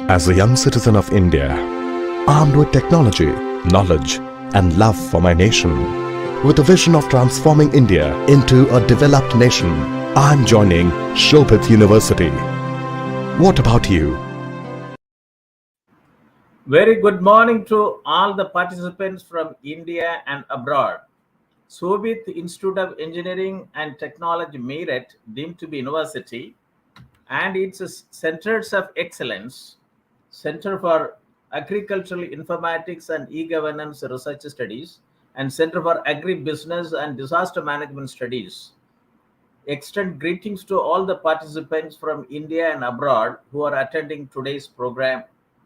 As a young citizen of India, armed with technology, knowledge, and love for my nation, with a vision of transforming India into a developed nation, I'm joining Shobhit University. What about you? Very good morning to all the participants from India and abroad. Shobhit Institute of Engineering and Technology Meerut, deemed to be university, and its centers of excellence, Center for Agricultural Informatics and E-Governance Research Studies, and Center for Agri Business and Disaster Management Studies. Extend greetings to all the participants from India and abroad who are attending today's program,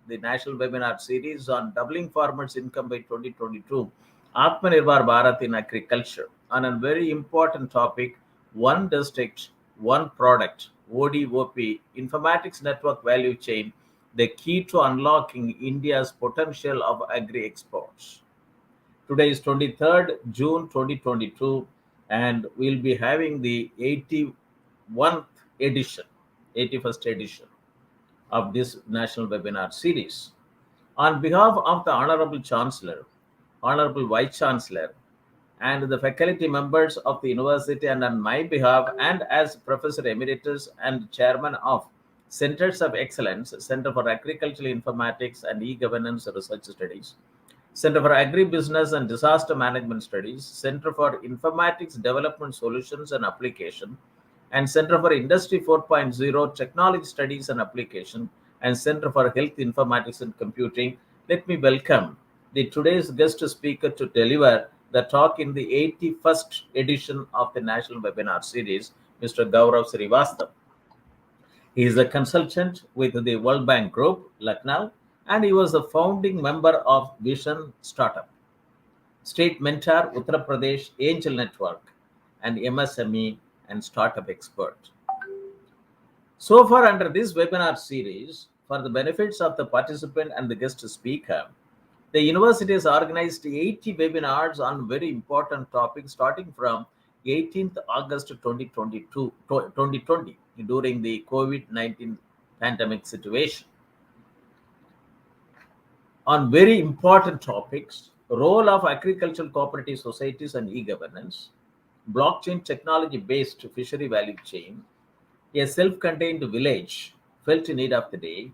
the National Webinar Series on Doubling Farmers' Income by 2022, Atmanirbhar Bharat in Agriculture, on a very important topic, One District, One Product, ODOP, Informatics Network Value Chain, the key to unlocking India's potential of agri exports. Today is 23rd June 2022, and we'll be having the 81st edition of this National Webinar Series. On behalf of the Honorable Chancellor, Honorable Vice Chancellor, and the faculty members of the university, and on my behalf, and as Professor Emeritus and Chairman of Centers of Excellence, Center for Agricultural Informatics and E-Governance Research Studies, Center for Agri-Business and Disaster Management Studies, Center for Informatics Development Solutions and Application, and Center for Industry 4.0 Technology Studies and Application, and Center for Health Informatics and Computing, let me welcome today's guest speaker to deliver the talk in the 81st edition of the National Webinar Series, Mr. Gaurav Srivastava. He is a consultant with the World Bank Group, Lucknow, and he was a founding member of Vision Startup, State Mentor, Uttar Pradesh Angel Network, and MSME and Startup Expert. So far, under this webinar series, for the benefits of the participant and the guest speaker, the university has organized 80 webinars on very important topics starting from 18th August 2020 during the COVID-19 pandemic situation. On very important topics, role of agricultural cooperative societies and e-governance, blockchain technology-based fishery value chain, a self-contained village felt in need of the day,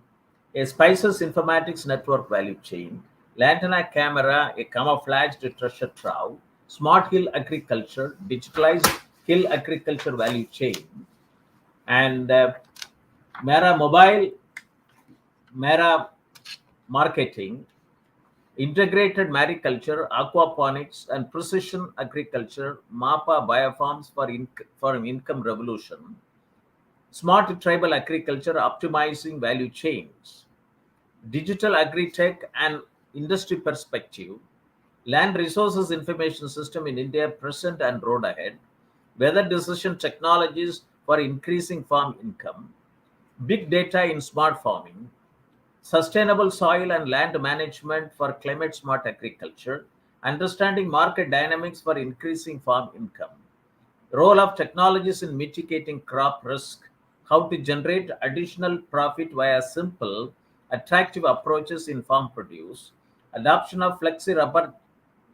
a spices informatics network value chain, lantana camera, a camouflaged treasure trove, smart hill agriculture, digitalized hill agriculture value chain, and Mera mobile, Mera marketing, integrated mariculture, aquaponics, and precision agriculture, MAPA biofarms for an income revolution, smart tribal agriculture, optimizing value chains, digital agri-tech and industry perspective, land resources information system in India present and road ahead, weather decision technologies for increasing farm income, big data in smart farming, sustainable soil and land management for climate smart agriculture, understanding market dynamics for increasing farm income, role of technologies in mitigating crop risk, how to generate additional profit via simple, attractive approaches in farm produce, adoption of flexi rubber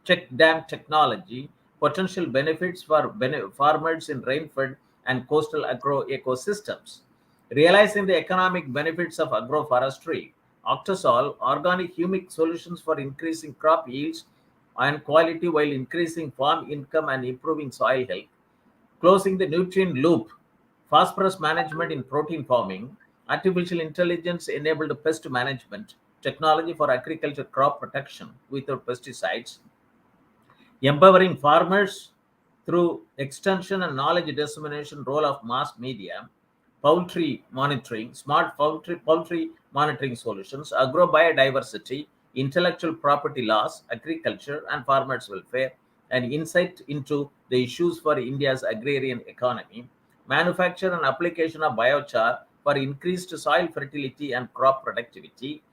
check dam technology, potential benefits for farmers in rainfed and coastal agro ecosystems, realizing the economic benefits of agroforestry, Octosol, organic humic solutions for increasing crop yields and quality while increasing farm income and improving soil health, closing the nutrient loop, phosphorus management in protein farming, artificial intelligence enabled pest management, technology for agriculture crop protection without pesticides, empowering farmers through extension and knowledge dissemination, role of mass media, poultry monitoring, smart poultry monitoring solutions, agrobiodiversity, intellectual property laws, agriculture and farmers' welfare, and insight into the issues for India's agrarian economy, manufacture and application of biochar for increased soil fertility and crop productivity,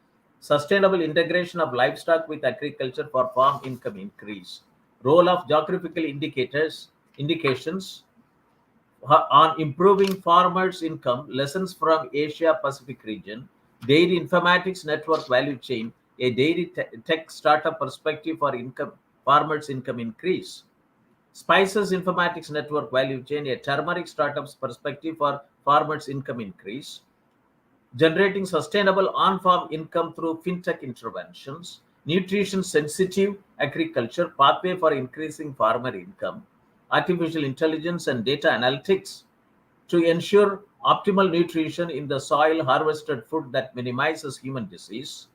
sustainable integration of livestock with agriculture for farm income increase, role of geographical indications on improving farmers' income, lessons from Asia Pacific region, Dairy Informatics Network Value Chain, a dairy tech startup perspective for farmers' income increase. Spices Informatics Network Value Chain, a turmeric startup's perspective for farmers' income increase. Generating sustainable on-farm income through fintech interventions. Nutrition sensitive agriculture, pathway for increasing farmer income. Artificial intelligence and data analytics to ensure optimal nutrition in the soil, harvested food that minimizes human disease.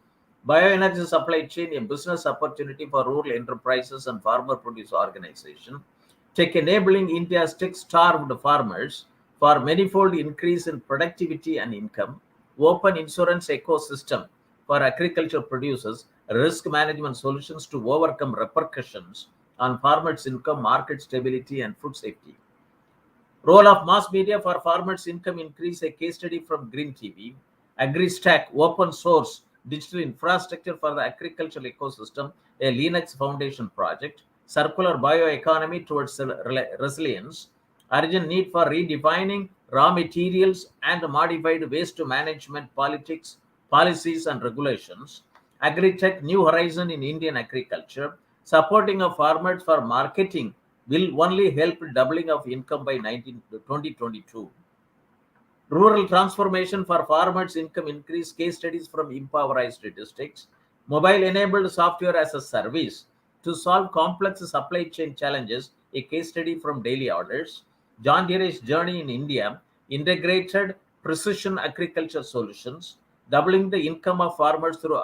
Bioenergy supply chain, a business opportunity for rural enterprises and farmer produce organization. Tech enabling India's tech-starved farmers for manifold increase in productivity and income. Open insurance ecosystem for agriculture producers. Risk management solutions to overcome repercussions on farmers' income, market stability, and food safety. Role of mass media for farmers' income increase, a case study from Green TV. Agri Stack, open source digital infrastructure for the agricultural ecosystem, a Linux Foundation project. Circular bioeconomy towards resilience. Urgent need for redefining raw materials and modified waste management policies and regulations. Agri-tech new horizon in Indian agriculture. Supporting of farmers for marketing will only help doubling of income by 2022. Rural transformation for farmers' income increase, case studies from impoverished districts. Mobile-enabled software as a service to solve complex supply chain challenges, a case study from Daily Orders. John Deere's journey in India, integrated precision agriculture solutions, doubling the income of farmers through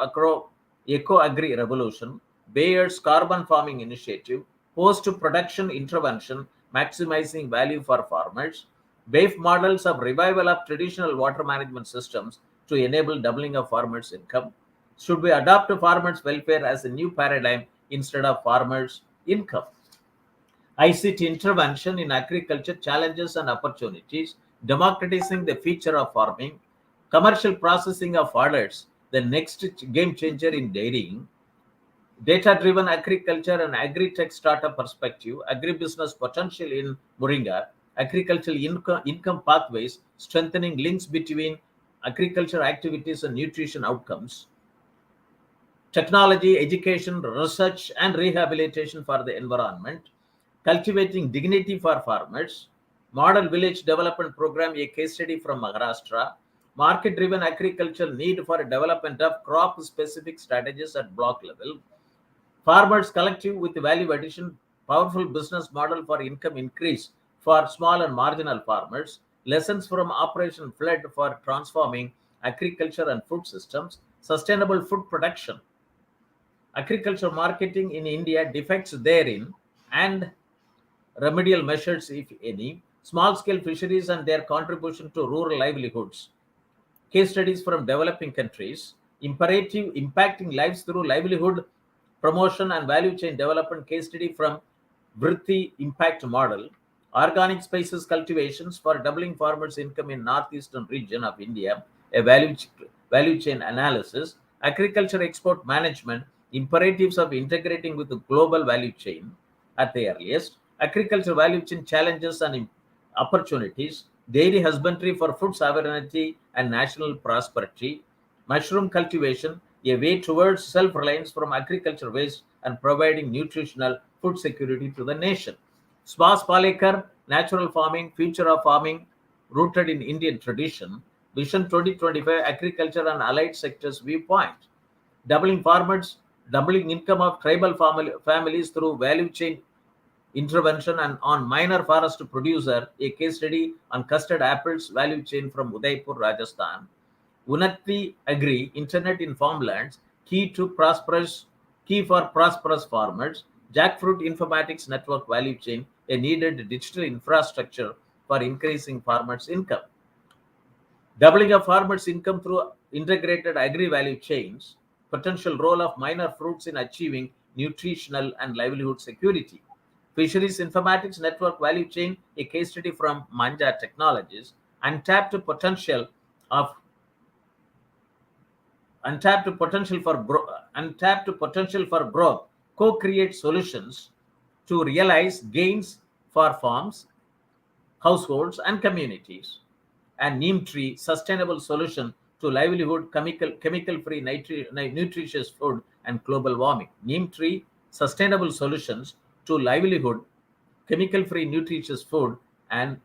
eco-agri revolution. Bayer's carbon farming initiative, post-production intervention, maximizing value for farmers. BAFE models of revival of traditional water management systems to enable doubling of farmers' income. Should we adopt farmers' welfare as a new paradigm instead of farmers' income? ICT intervention in agriculture, challenges and opportunities, democratizing the future of farming. Commercial processing of orders, the next game changer in dairying. Data-driven agriculture and agri-tech startup perspective, agribusiness potential in Moringa, agricultural income pathways, strengthening links between agriculture activities and nutrition outcomes. Technology, education, research and rehabilitation for the environment. Cultivating dignity for farmers. Model village development program, a case study from Maharashtra. Market-driven agricultural need for development of crop-specific strategies at block level. Farmers collective with value addition, powerful business model for income increase for small and marginal farmers. Lessons from Operation Flood for transforming agriculture and food systems. Sustainable food production. Agriculture marketing in India, defects therein and remedial measures, if any. Small-scale fisheries and their contribution to rural livelihoods. Case studies from developing countries. Imperative impacting lives through livelihood promotion and value chain development, case study from Vritti Impact Model. Organic spices cultivations for doubling farmers' income in northeastern region of India, a value chain analysis. Agriculture export management, imperatives of integrating with the global value chain at the earliest. Agriculture value chain challenges and opportunities. Dairy husbandry for food sovereignty and national prosperity. Mushroom cultivation, a way towards self-reliance from agriculture waste and providing nutritional food security to the nation. Swas Palekar, natural farming, future of farming, rooted in Indian tradition. Vision 2025, agriculture and allied sectors viewpoint. Doubling farmers, doubling income of tribal families through value chain intervention and on minor forest producer, a case study on custard apples value chain from Udaipur, Rajasthan. Unnati Agri, internet in farmlands, key for prosperous farmers. Jackfruit Informatics Network value chain, a needed digital infrastructure for increasing farmers' income. Doubling of farmers' income through integrated agri value chains. Potential role of minor fruits in achieving nutritional and livelihood security. Fisheries Informatics Network value chain, a case study from Manja Technologies. Untapped potential for growth, co-create solutions to realize gains for farms, households and communities. And neem tree, sustainable solution to livelihood, chemical-free, nutritious food, and global warming. Neem tree, sustainable solutions to livelihood, chemical-free, nutritious food, and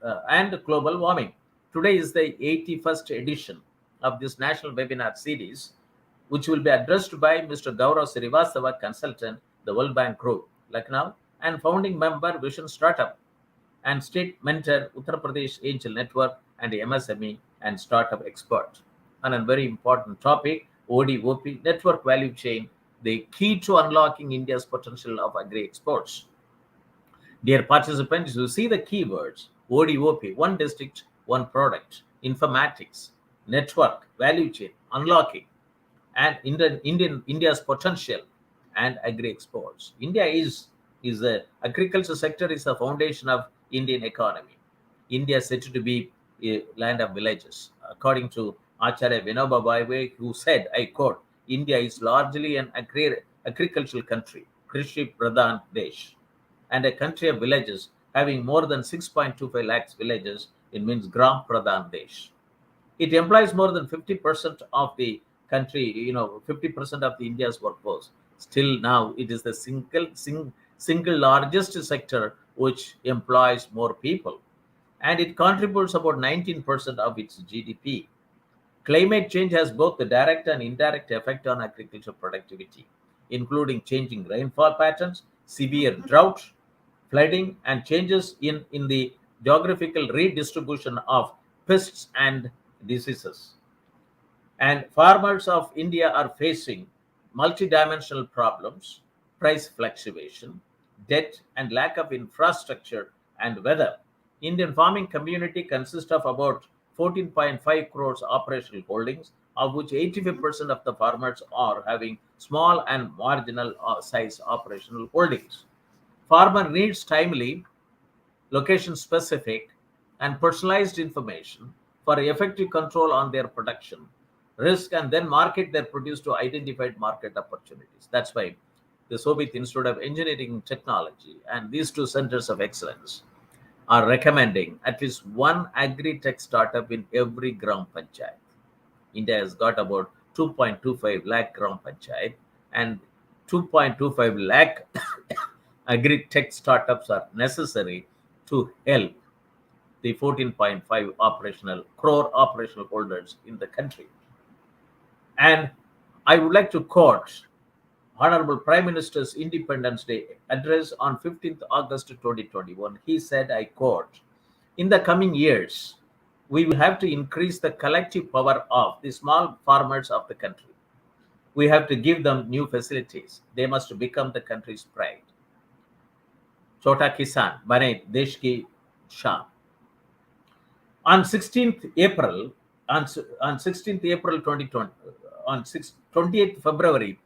global warming. Today is the 81st edition of this national webinar series, which will be addressed by Mr. Gaurav Srivastava, consultant, the World Bank Group, Lucknow, and founding member, Vision Startup, and state mentor, Uttar Pradesh Angel Network, and the MSME and startup expert. On a very important topic, ODOP, network value chain, the key to unlocking India's potential of agri exports. Dear participants, you see the keywords ODOP, one district, one product, informatics, network, value chain, unlocking, and India's potential and agri exports. India is the agriculture sector is the foundation of Indian economy. India is said to be a land of villages. According to Acharya Vinoba Bhave, who said, I quote, India is largely an agricultural country, Krishi Pradhan Desh, and a country of villages having more than 6.25 lakhs villages. It means Gram Pradhan Desh. It employs more than 50% of the country, 50% of the India's workforce. Still now, it is the single largest sector which employs more people, and it contributes about 19% of its GDP. Climate change has both the direct and indirect effect on agriculture productivity, including changing rainfall patterns, severe drought, flooding, and changes in the geographical redistribution of pests and diseases. And farmers of India are facing multidimensional problems, price fluctuation, debt, and lack of infrastructure and weather. Indian farming community consists of about 14.5 crores operational holdings, of which 85% of the farmers are having small and marginal size operational holdings. Farmer needs timely, location-specific, and personalized information for effective control on their production risk, and then market their produce to identified market opportunities. That's why the Shobhit Institute of Engineering and Technology and these two centers of excellence are recommending at least one agri-tech startup in every Gram Panchayat. India has got about 2.25 lakh Gram Panchayat, and 2.25 lakh agri-tech startups are necessary to help the 14.5 crore operational holders in the country. And I would like to quote Honorable Prime Minister's Independence Day address on 15th August 2021. He said, I quote, in the coming years, we will have to increase the collective power of the small farmers of the country. We have to give them new facilities. They must become the country's pride. Chota Kisan, Bane Desh Ki Shaan. On 16th April 2020, on 28th February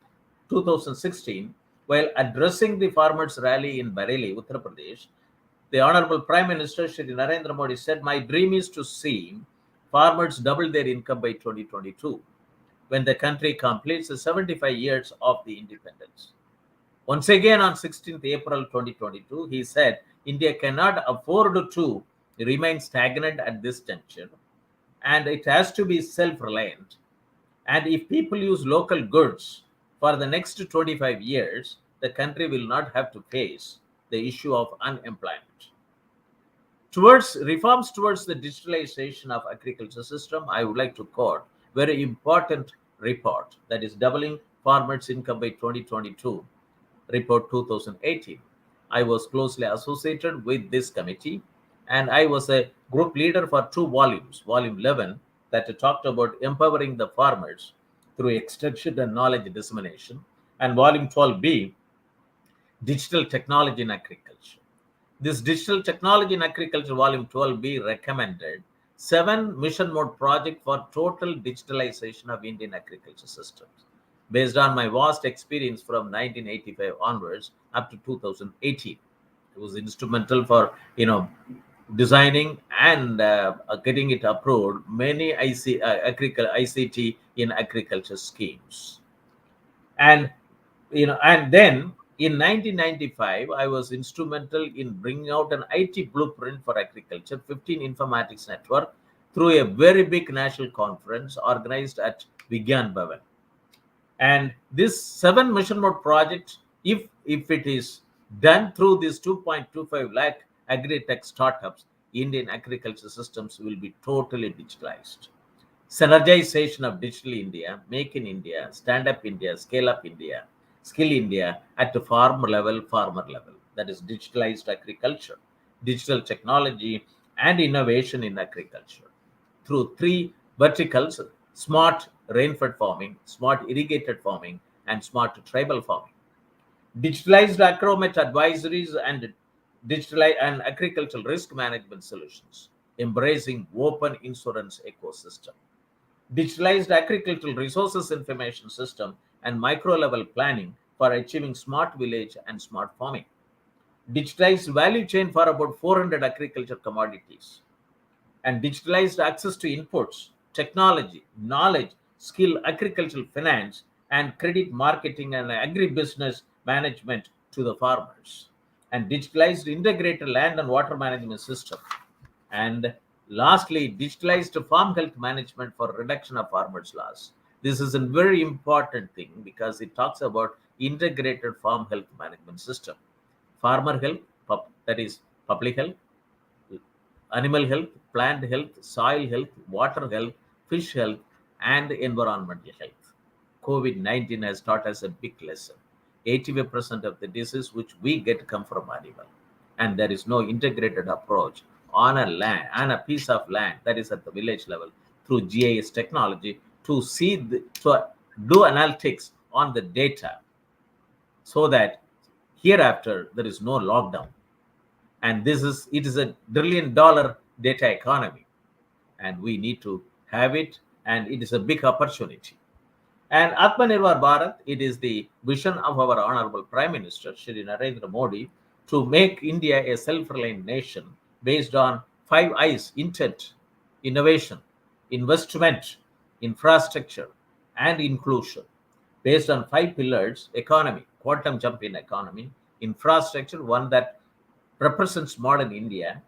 2016, while addressing the farmers' rally in Bareilly, Uttar Pradesh, the Honorable Prime Minister Shri Narendra Modi said, my dream is to see farmers double their income by 2022, when the country completes the 75 years of the independence. Once again, on 16th April 2022, he said, India cannot afford to remain stagnant at this juncture, and it has to be self-reliant. And if people use local goods for the next 25 years, the country will not have to face the issue of unemployment. Towards reforms towards the digitalization of agriculture system, I would like to quote very important report, that is doubling farmers' income by 2022, report 2018. I was closely associated with this committee, and I was a group leader for 2 volumes, volume 11, that talked about empowering the farmers through extension and knowledge dissemination, and volume 12b, digital technology in agriculture. This digital technology in agriculture, volume 12b, recommended 7 mission mode projects for total digitalization of Indian agriculture systems, based on my vast experience from 1985 onwards up to 2018. It was instrumental for designing and getting it approved many ICT in agriculture schemes. And then in 1995, I was instrumental in bringing out an IT blueprint for agriculture, 15 informatics network, through a very big national conference organized at Vigyan Bhavan. And this 7 mission mode project, if it is done through these 2.25 lakh agri-tech startups, Indian agriculture systems will be totally digitalized. Synergization of Digital India, Make in India, Stand Up India, Scale Up India, Skill India at the farmer level, that is digitalized agriculture, digital technology, and innovation in agriculture through 3 verticals: smart rainfed farming, smart irrigated farming, and smart tribal farming. Digitalized agromet advisories and agricultural risk management solutions, embracing open insurance ecosystem. Digitalized agricultural resources information system and micro level planning for achieving smart village and smart farming. Digitalized value chain for about 400 agriculture commodities, and digitalized access to inputs, technology, knowledge, skill, agricultural finance, and credit marketing and agribusiness management to the farmers, and digitalized integrated land and water management system. And lastly, digitalized farm health management for reduction of farmers' loss. This is a very important thing because it talks about integrated farm health management system. Farmer health, that is public health, animal health, plant health, soil health, water health, fish health, and environmental health. COVID-19 has taught us a big lesson. 85% of the disease which we get come from animal, and there is no integrated approach on a piece of land, that is at the village level, through GIS technology to to do analytics on the data, so that hereafter there is no lockdown. And it is $1 trillion data economy, and we need to have it, and it is a big opportunity. And Atmanirbhar Bharat, it is the vision of our Honorable Prime Minister, Shri Narendra Modi, to make India a self-reliant nation based on 5 I's: intent, innovation, investment, infrastructure, and inclusion. Based on 5 pillars: economy, quantum jump in economy; infrastructure, one that represents modern India;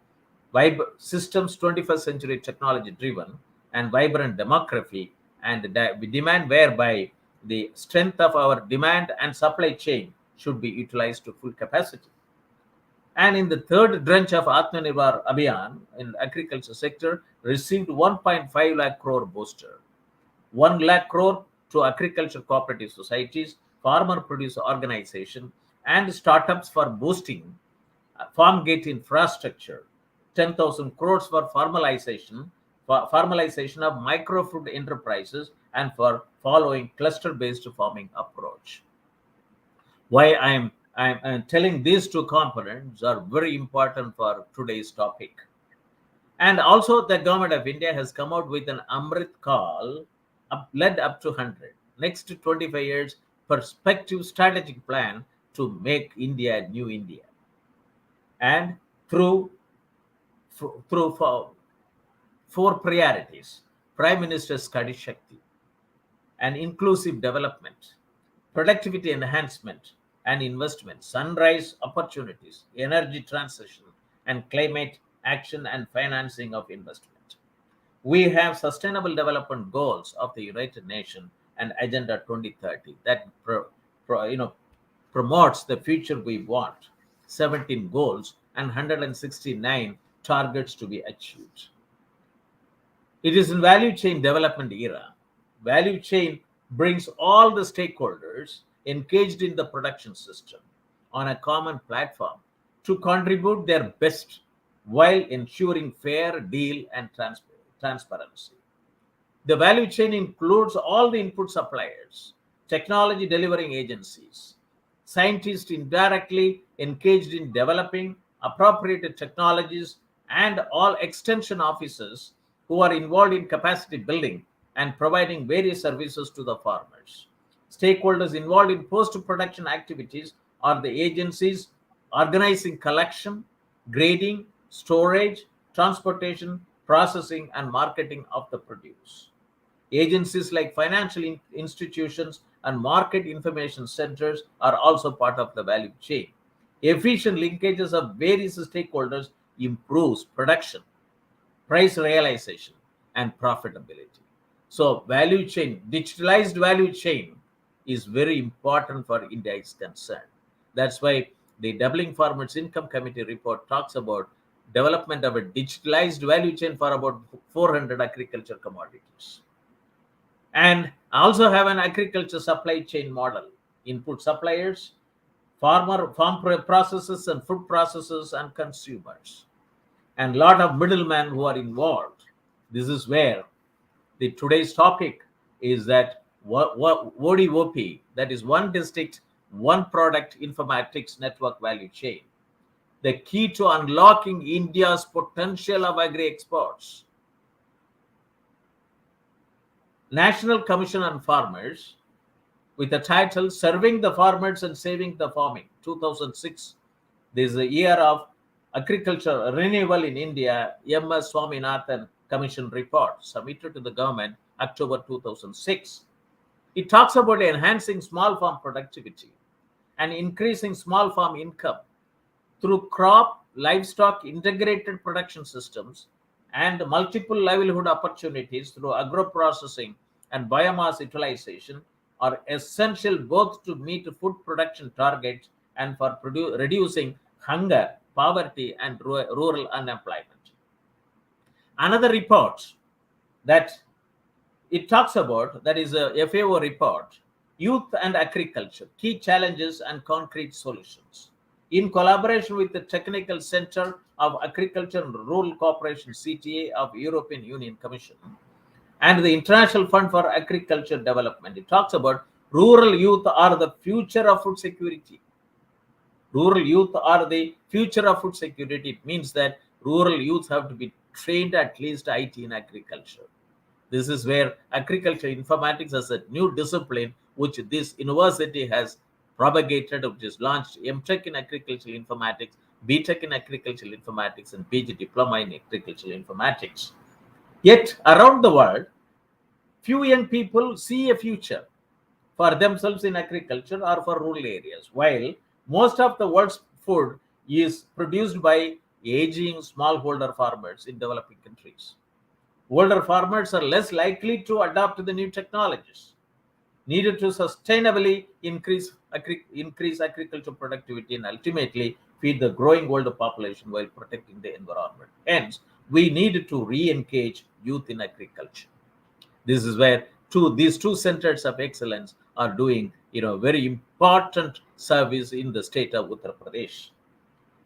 systems, 21st century technology driven; and vibrant demography and demand, whereby the strength of our demand and supply chain should be utilized to full capacity. And in the third tranche of Atmanirbhar Abhiyan in agriculture sector, received 1.5 lakh crore booster, 1 lakh crore to agriculture cooperative societies, farmer producer organization, and startups for boosting farm gate infrastructure, 10,000 crores for formalization of micro food enterprises, and for following cluster based farming approach. Why I'm telling these 2 components are very important for today's topic. And also the government of India has come out with an Amrit call, led up to 100, next to 25 years perspective strategic plan to make India a new India. And through 4 priorities: Prime Minister's Study Shakti, and inclusive development, productivity enhancement and investment, sunrise opportunities, energy transition, and climate action and financing of investment. We have Sustainable Development Goals of the United Nations and Agenda 2030 that promotes the future we want. 17 goals and 169 targets to be achieved. It is in value chain development era. Value chain brings all the stakeholders engaged in the production system on a common platform to contribute their best while ensuring fair deal and transparency. The value chain includes all the input suppliers, technology delivering agencies, scientists indirectly engaged in developing appropriated technologies, and all extension officers who are involved in capacity building and providing various services to the farmers. Stakeholders involved in post-production activities are the agencies organizing collection, grading, storage, transportation, processing, and marketing of the produce. Agencies like financial institutions and market information centers are also part of the value chain. Efficient linkages of various stakeholders improves production, price realization, and profitability. So value chain, digitalized value chain is very important for India is concerned. That's why the Doubling Farmers Income Committee report talks about development of a digitalized value chain for about 400 agriculture commodities. And also have an agriculture supply chain model, input suppliers, farm processors and food processors and consumers, and lot of middlemen who are involved. This is where the today's topic is that ODOP, that is one district, one product informatics network value chain, the key to unlocking India's potential of agri exports. National Commission on Farmers, with the title Serving the Farmers and Saving the Farming, 2006. This is the year of agriculture renewal in India, M.S. Swaminathan Commission report submitted to the government October 2006. It talks about enhancing small farm productivity and increasing small farm income through crop, livestock integrated production systems and multiple livelihood opportunities through agro-processing and biomass utilization are essential both to meet food production targets and for reducing hunger, poverty, and rural unemployment. Another report that it talks about, that is a FAO report, Youth and Agriculture, Key Challenges and Concrete Solutions, in collaboration with the Technical Center of Agriculture and Rural Cooperation, CTA, of European Union Commission, and the International Fund for Agriculture Development. It talks about rural youth are the future of food security. Rural youth are the future of food security. It means that rural youth have to be trained at least IT in agriculture. This is where agriculture informatics as a new discipline, which this university has propagated, which is launched MTech in agricultural informatics, BTech in agricultural informatics, and PG diploma in agricultural informatics. Yet around the world, few young people see a future for themselves in agriculture or for rural areas, while most of the world's food is produced by aging smallholder farmers in developing countries. Older farmers are less likely to adopt the new technologies needed to sustainably increase agricultural productivity and ultimately feed the growing world population while protecting the environment. Hence, we need to re-engage youth in agriculture. This is where these two centers of excellence are doing very important service in the state of Uttar Pradesh.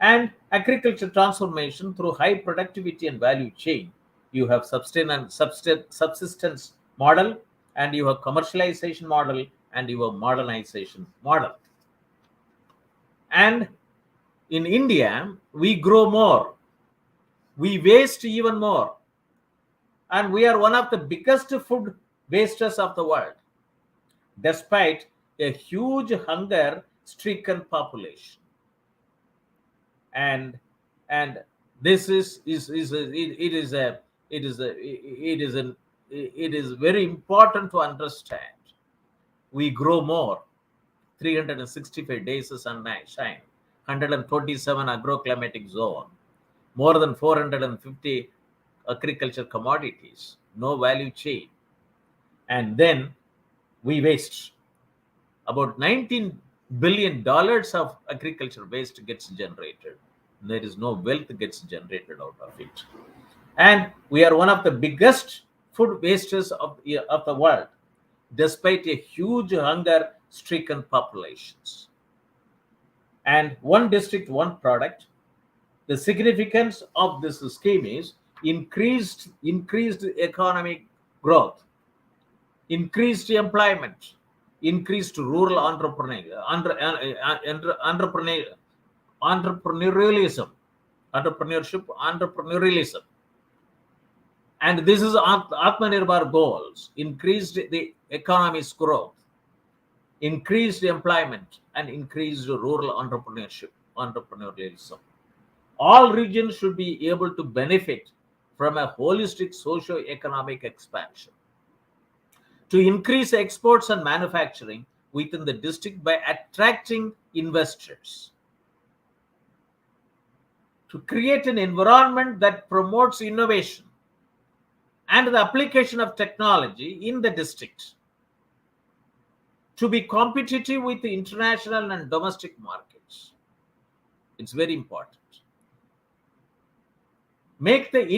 And agriculture transformation through high productivity and value chain. You have subsistence model, and you have commercialization model, and you have modernization model. And in India, we grow more, we waste even more, and we are one of the biggest food wasters of the world, despite a huge hunger-stricken population. And this is very important to understand. We grow more, 365 days of sunshine, 127 agroclimatic zone, more than 450 agriculture commodities, no value chain, and then we waste. About $19 billion of agriculture waste gets generated. There is no wealth gets generated out of it. And we are one of the biggest food wasters of the world, despite a huge hunger-stricken populations. And one district, one product. The significance of this scheme is increased economic growth, increased employment, increased rural entrepreneurialism. And this is Atmanirbhar goals, increased the economy's growth, increased employment, and increased rural entrepreneurialism. All regions should be able to benefit from a holistic socio-economic expansion. To increase exports and manufacturing within the district by attracting investors. To create an environment that promotes innovation and the application of technology in the district to be competitive with the international and domestic markets. It's very important. Make that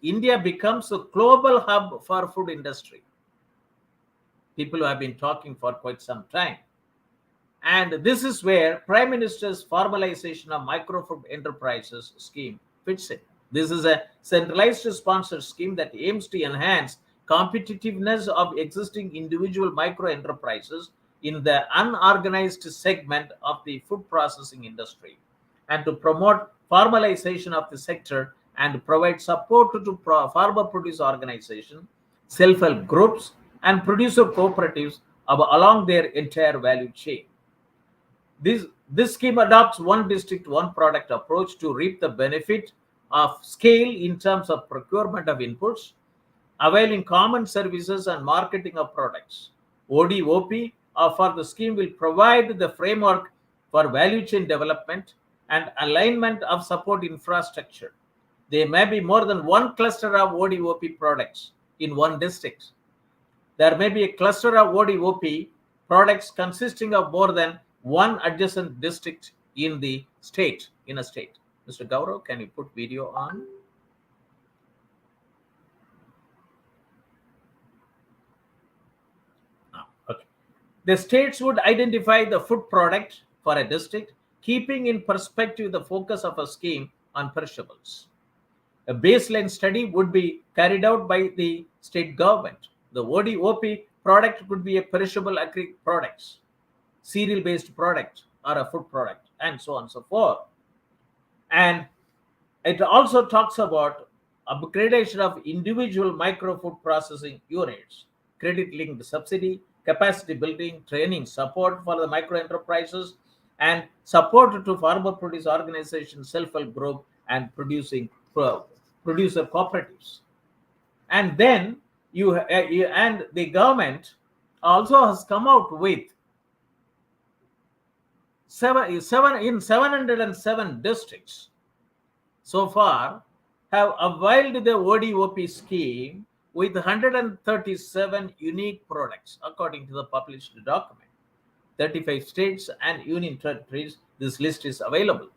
India becomes a global hub for food industry. People who have been talking for quite some time. And this is where Prime Minister's formalization of micro food enterprises scheme fits in. This is a centralized sponsored scheme that aims to enhance competitiveness of existing individual micro enterprises in the unorganized segment of the food processing industry, and to promote formalization of the sector and provide support to farmer produce organizations, self-help groups, and producer cooperatives along their entire value chain. This scheme adopts one district, one product approach to reap the benefit of scale in terms of procurement of inputs, availing common services and marketing of products. ODOP for the scheme will provide the framework for value chain development and alignment of support infrastructure. There may be more than one cluster of ODOP products in one district. There may be a cluster of ODOP products consisting of more than one adjacent district in a state. Mr. Gaurav, can you put video on? Okay. The states would identify the food product for a district, keeping in perspective the focus of a scheme on perishables. A baseline study would be carried out by the state government. The ODOP product could be a perishable agri products, cereal-based product, or a food product, and so on and so forth. And it also talks about upgradation of individual micro food processing units, credit-linked subsidy, capacity building, training, support for the micro enterprises, and support to farmer produce organizations, self-help group, and producer cooperatives. And then and the government also has come out with 707 districts so far have availed the ODOP scheme with 137 unique products according to the published document. 35 states and union territories, this list is available.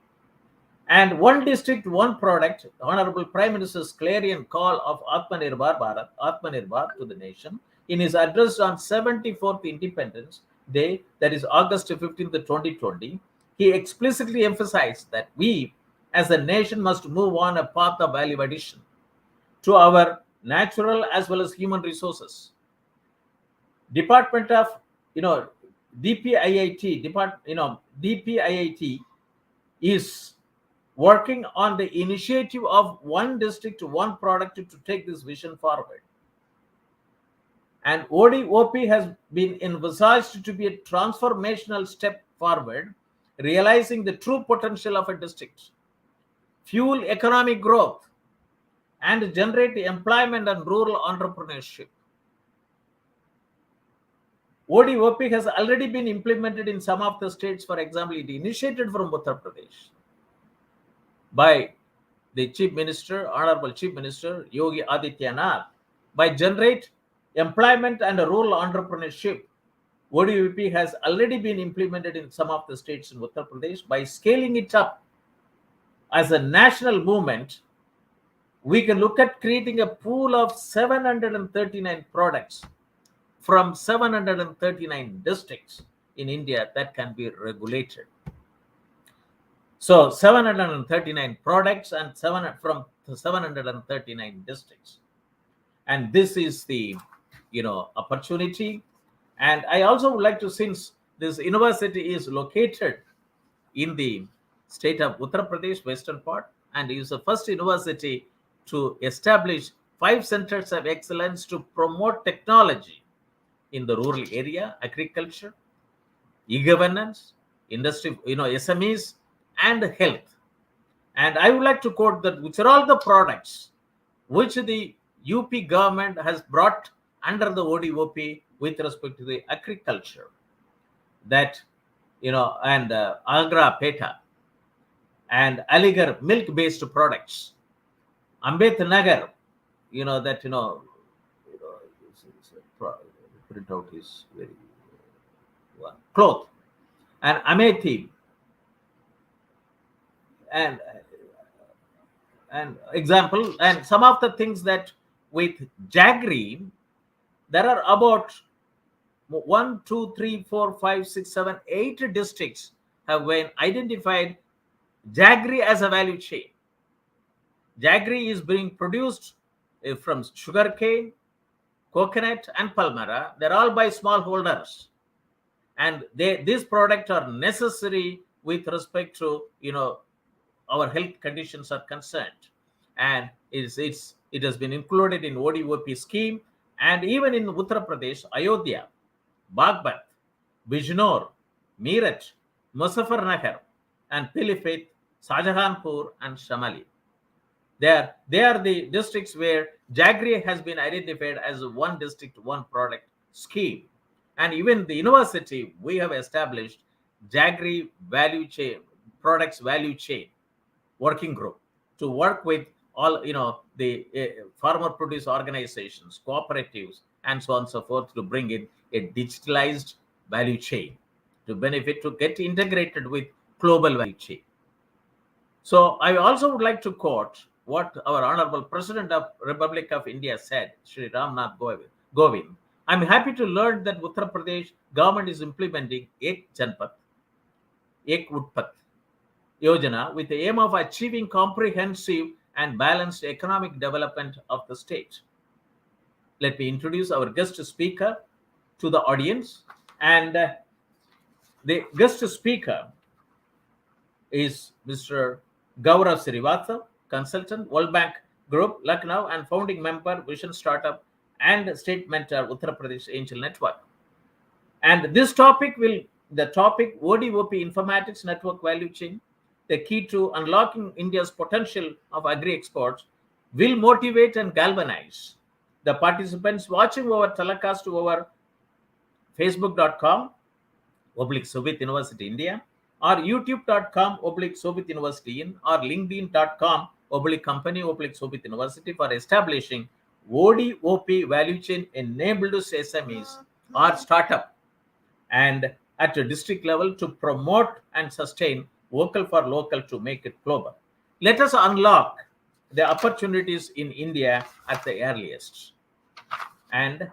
And one district, one product, Honorable Prime Minister's clarion call of Atmanirbhar Bharat, Atmanirbhar to the nation, in his address on 74th Independence Day, that is August 15th, 2020, he explicitly emphasized that we as a nation must move on a path of value addition to our natural as well as human resources. Department of, DPIIT is working on the initiative of one district, one product to take this vision forward. And ODOP has been envisaged to be a transformational step forward, realizing the true potential of a district, fuel economic growth, and generate employment and rural entrepreneurship. ODOP has already been implemented in some of the states. For example, it initiated from Uttar Pradesh by the Chief Minister, Honorable Chief Minister Yogi Adityanath, by generate employment and rural entrepreneurship. ODOP has already been implemented in some of the states in Uttar Pradesh. By scaling it up as a national movement, we can look at creating a pool of 739 products from 739 districts in India that can be regulated. So 739 products and from 739 districts. And this is the opportunity. And I also would like to, since this university is located in the state of Uttar Pradesh, western part, and is the first university to establish 5 centers of excellence to promote technology in the rural area, agriculture, e-governance, industry, SMEs, and health. And I would like to quote that which are all the products which the UP government has brought under the ODOP with respect to the agriculture, that and Agra Peta and Aligarh milk-based products, Ambedkar Nagar, that printout is very cloth and Amethi and example and some of the things that with Jaggery there are about 1, 2, 3, 4, 5, 6, 7, 8 districts have been identified Jaggery as a value chain. Jaggery is being produced from sugarcane, coconut, and palmyra. They're all by smallholders, and these products are necessary with respect to our health conditions are concerned, and it has been included in ODOP scheme, and even in Uttar Pradesh, Ayodhya, Bagbat, Bijnor, Meerut, Muzaffarnagar, and Pilipit, Shahjahanpur, and Shamali. They are the districts where Jaggery has been identified as a one district, one product scheme. And even the university, we have established Jaggery value chain, products value chain working group to work with all, the farmer produce organizations, cooperatives, and so on and so forth to bring in a digitalized value chain to benefit, to get integrated with global value chain. So I also would like to quote what our Honorable President of Republic of India said, Shri Ramnath Govind. I'm happy to learn that Uttar Pradesh government is implementing Ek Janpat, Ek Utpat Yojana with the aim of achieving comprehensive and balanced economic development of the state. Let me introduce our guest speaker to the audience. And the guest speaker is Mr. Gaurav Srivastava, consultant, World Bank Group, Lucknow, and founding member, Vision Startup, and state mentor, Uttar Pradesh Angel Network. And this topic the topic ODOP Informatics Network Value Chain, the key to unlocking India's potential of agri exports, will motivate and galvanize the participants watching our telecast over facebook.com/Shobhit University India, or youtube.com/Shobhit University in, or linkedin.com/company/Shobhit University for establishing ODOP value chain enabled SMEs or startup, and at a district level to promote and sustain vocal for local to make it global. Let us unlock the opportunities in India at the earliest. And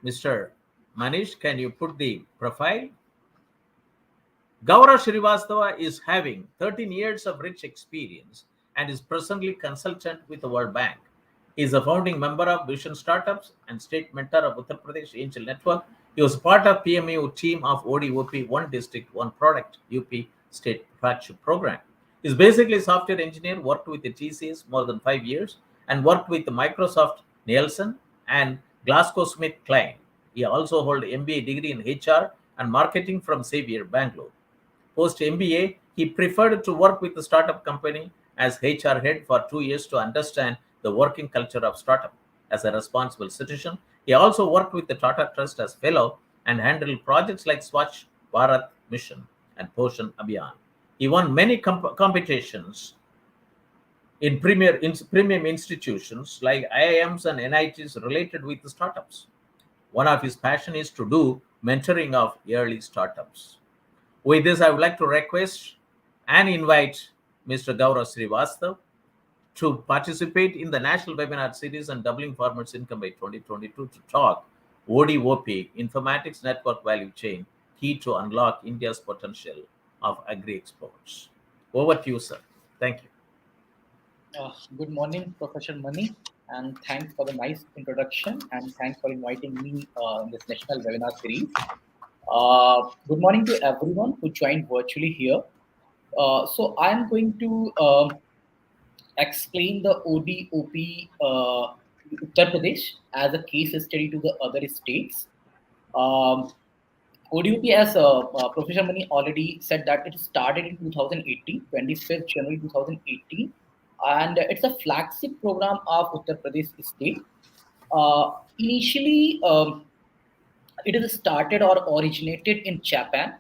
Mr. Manish, can you put the profile? Gaurav Srivastava is having 13 years of rich experience and is presently consultant with the World Bank. He is a founding member of Vision Startups and state mentor of Uttar Pradesh Angel Network. He was part of PMU team of ODOP One District, One Product UP State Flagship Program. He is basically a software engineer, worked with the TCS more than 5 years, and worked with the Microsoft Nielsen and GlaxoSmithKline. He also holds MBA degree in HR and marketing from Xavier, Bangalore. Post MBA, he preferred to work with the startup company as HR head for 2 years to understand the working culture of startup. As a responsible citizen, he also worked with the Tata Trust as fellow and handled projects like Swachh Bharat Mission and Poshan Abhiyan. He won many competitions in premium institutions like IIMs and NITs related with the startups. One of his passion is to do mentoring of early startups. With this, I would like to request and invite Mr. Gaurav Srivastava to participate in the National Webinar Series on Doubling Farmers' Income by 2022 to talk ODOP, Informatics Network Value Chain, key to unlock India's potential of agri exports. Over to you, sir. Thank you. Good morning, Professor Moni, and thanks for the nice introduction, and thanks for inviting me in this national webinar series. Good morning to everyone who joined virtually here. So I'm going to explain the ODOP Uttar Pradesh as a case study to the other states. ODOP, as Professor Moni already said, that it started in 2018, 25th January 2018, and it's a flagship program of Uttar Pradesh state. Initially, it is started or originated in Japan,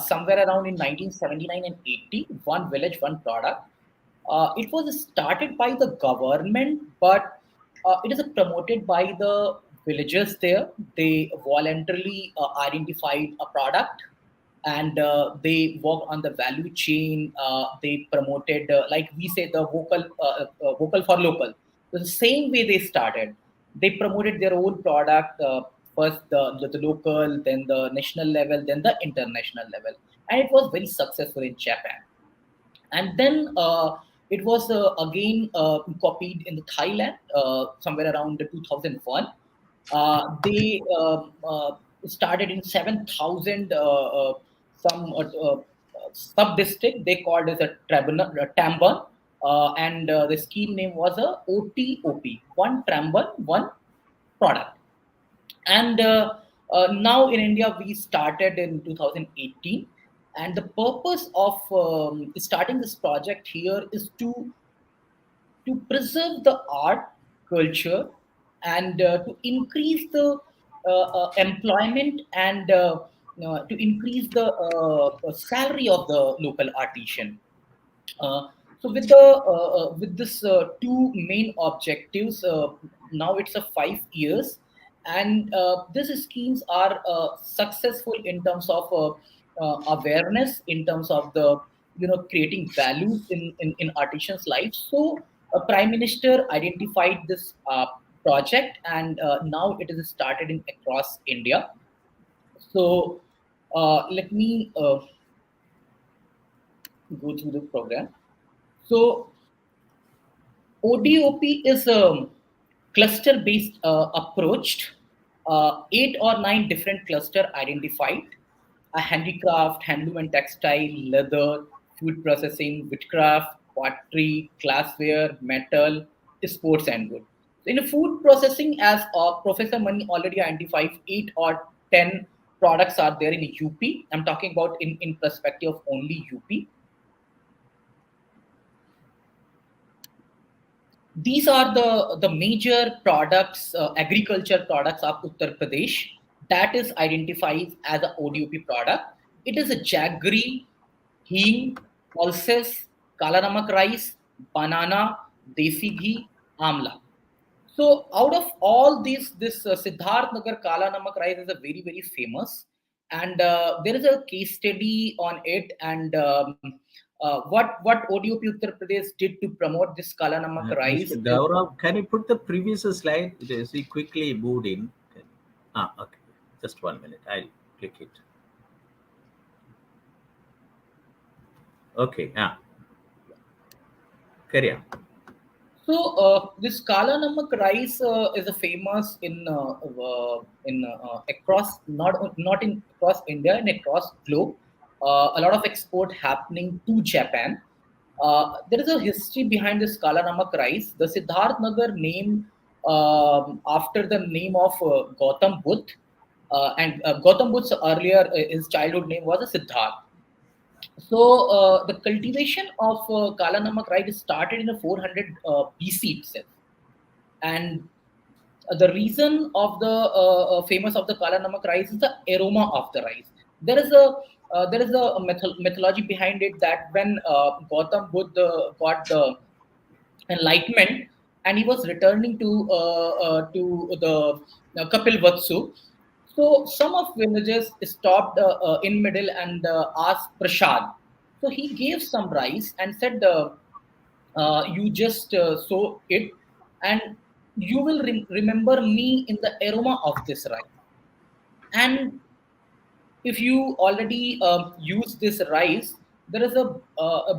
somewhere around in 1979 and 80, one village, one product. It was started by the government, but it is promoted by the villagers there. They voluntarily identified a product, and they worked on the value chain. They promoted, like we say, the vocal for local. So the same way they started. They promoted their own product, first the local, then the national level, then the international level, and it was very successful in Japan. And then it was again copied in the Thailand somewhere around 2001. They started in 7,000 some sub district. They called as a Tambon, and the scheme name was a OTOP, one Tambon, one product. And now in India, we started in 2018. And the purpose of starting this project here is to preserve the art culture and to increase the employment and to increase the salary of the local artisan. So with this two main objectives, now it's a 5 years, and these schemes are successful in terms of awareness, in terms of the creating values in artisans' lives. So Prime Minister identified this project, and now it is started in across India. So let me go through the program. So ODOP is a cluster-based approach. 8 or 9 different cluster identified: a handicraft, handloom and textile, leather, food processing, woodcraft, pottery, glassware, metal, sports and wood. So in food processing, as Professor Moni already identified, 8 or 10 products are there in UP. I'm talking about in perspective of only UP. These are the major products, agriculture products of Uttar Pradesh that is identified as a ODOP product. It is a jaggery, hing, pulses, kala namak rice, banana, desi ghee, amla. So out of all these, this Siddharth Nagar Kala Namak rice is a very, very famous. And there is a case study on it. And what ODOP Uttar Pradesh did to promote this Kala Namak rice. Mr. Gaurav, can you put the previous slide? He quickly moved in. Okay. Just 1 minute. I'll click it. Okay. Carry on. So this Kala Namak rice is a famous in across not in across India and across globe. A lot of export happening to Japan. There is a history behind this Kala Namak rice. The Siddharth Nagar name after the name of Gautam Buddha, and Gautam Buddha's earlier his childhood name was a Siddharth. So the cultivation of Kala Namak rice started in 400 BC itself, and the reason of the famous of the Kala Namak rice is the aroma of the rice. There is a mythology behind it that when Gautam Buddha got the enlightenment and he was returning to the Kapil Vatsu, so some of villagers stopped in middle and asked prasad. So he gave some rice and said, "You just sow it, and you will remember me in the aroma of this rice." And if you already use this rice, there is a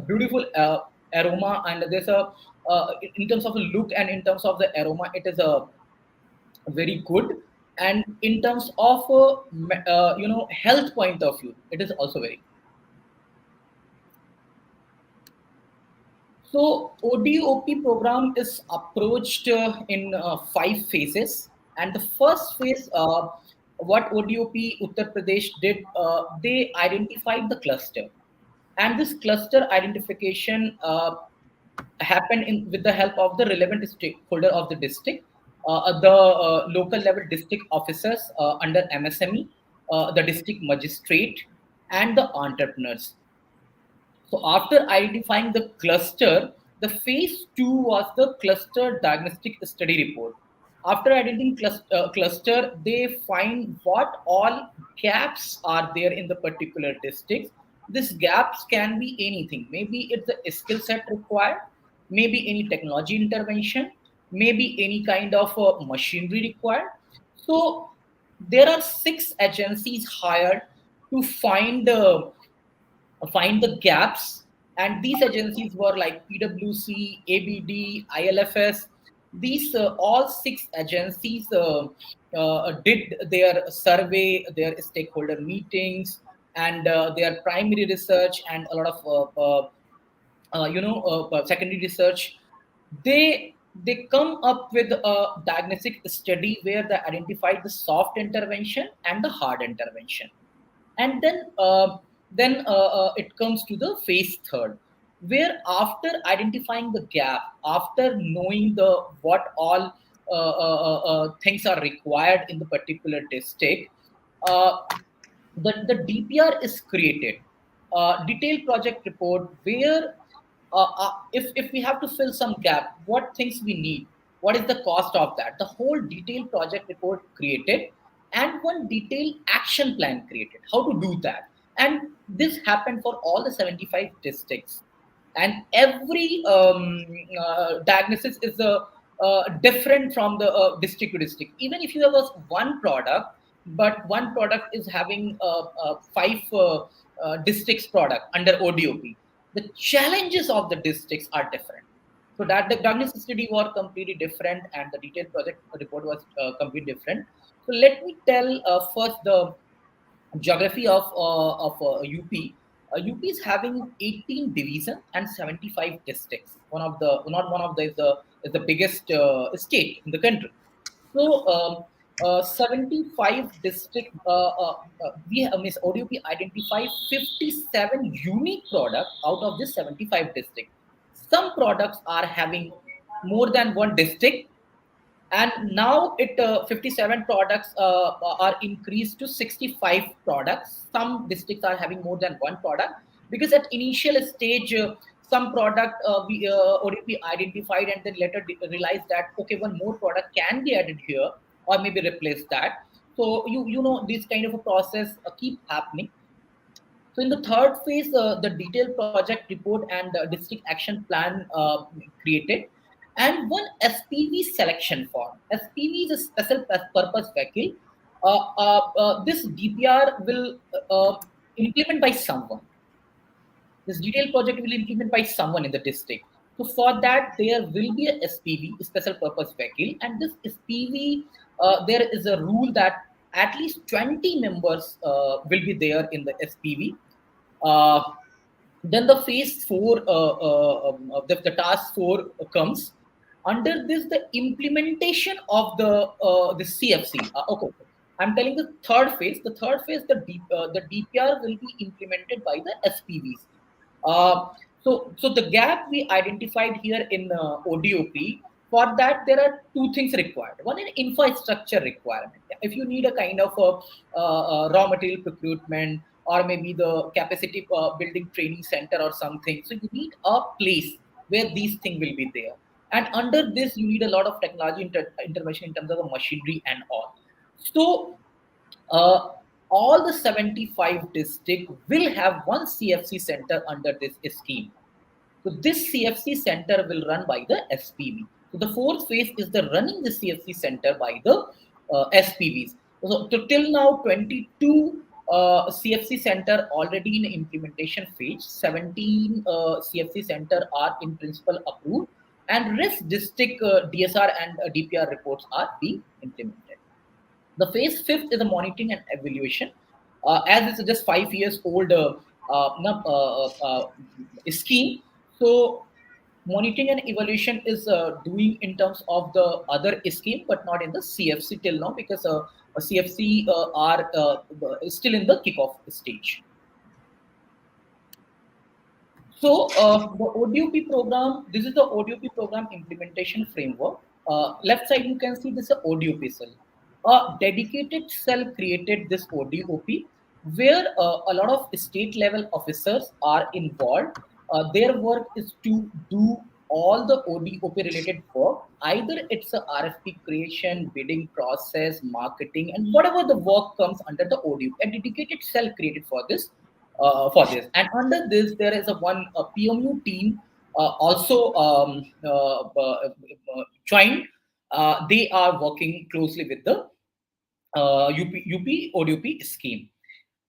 beautiful aroma, and there's a in terms of the look and in terms of the aroma, it is a very good. And in terms of health point of view, it is also very good. So ODOP program is approached in 5 phases, and the first phase, what ODOP Uttar Pradesh did, they identified the cluster, and this cluster identification happened with the help of the relevant stakeholder of the district, the local level district officers under MSME, the district magistrate, and the entrepreneurs. So after identifying the cluster, The phase 2 was the cluster diagnostic study report. After identifying cluster, they find what all gaps are there in the particular districts. These gaps can be anything. Maybe it's the skill set required, maybe any technology intervention, maybe any kind of machinery required. So there are 6 agencies hired to find the gaps, and these agencies were like PwC, ABD, ILFS. These all 6 agencies did their survey, their stakeholder meetings, and their primary research, and a lot of secondary research. They come up with a diagnostic study where they identified the soft intervention and the hard intervention. And then it comes to the phase third, where after identifying the gap, after knowing the what all things are required in the particular district, uh, the DPR is created, detailed project report, where if we have to fill some gap, what things we need, what is the cost of that, the whole detailed project report created, and one detailed action plan created, how to do that. And this happened for all the 75 districts. And every diagnosis is different from the district to district. Even if you have one product, but one product is having 5 districts product under ODOP, the challenges of the districts are different. So that the diagnosis study was completely different, and the detailed project report was completely different. So let me tell first the geography of UP. UP is having 18 divisions and 75 districts. One of the not one of the is the biggest state in the country. So 75 district, Miss ODOP identified 57 unique products out of this 75 district. Some products are having more than one district, and now it 57 products are increased to 65 products. Some districts are having more than one product, because at initial stage some product we ODP identified, and then later realized that okay, one more product can be added here or maybe replace that. So you know this kind of a process keep happening. So in the third phase, the detailed project report and the district action plan created, and one SPV selection form. SPV is a special purpose vehicle. This DPR will implement by someone. This detailed project will implement by someone in the district. So for that, there will be a SPV, special purpose vehicle, and this SPV, there is a rule that at least 20 members will be there in the SPV. Uh, then the phase 4, the task 4 comes. Under this, the implementation of the CFC. Okay, I'm telling the third phase. The third phase, the DPR will be implemented by the SPVs. So the gap we identified here in ODOP, for that there are 2 things required. One is infrastructure requirement. If you need a kind of raw material procurement, or maybe the capacity building training center or something, so you need a place where these things will be there. And under this, you need a lot of technology intervention in terms of the machinery and all. So uh, all the 75 districts will have one CFC center under this scheme. So this CFC center will run by the SPV. So the fourth phase is the running the CFC center by the SPVs. So till now, 22 CFC center already in implementation phase. 17 CFC center are in principle approved, and rest district DSR and DPR reports are being implemented. The phase 5th is the monitoring and evaluation. As it's just 5 years old scheme, so monitoring and evaluation is doing in terms of the other scheme, but not in the CFC till now, because CFC are still in the kickoff stage. So the ODOP program, this is the ODOP program implementation framework. Left side you can see this is a ODOP cell. A dedicated cell created this ODOP, where a lot of state level officers are involved. Their work is to do all the ODOP related work. Either it's a RFP creation, bidding process, marketing, and whatever the work comes under the ODOP, a dedicated cell created for this. And under this, there is a PMU team also joined. They are working closely with the UP ODOP scheme.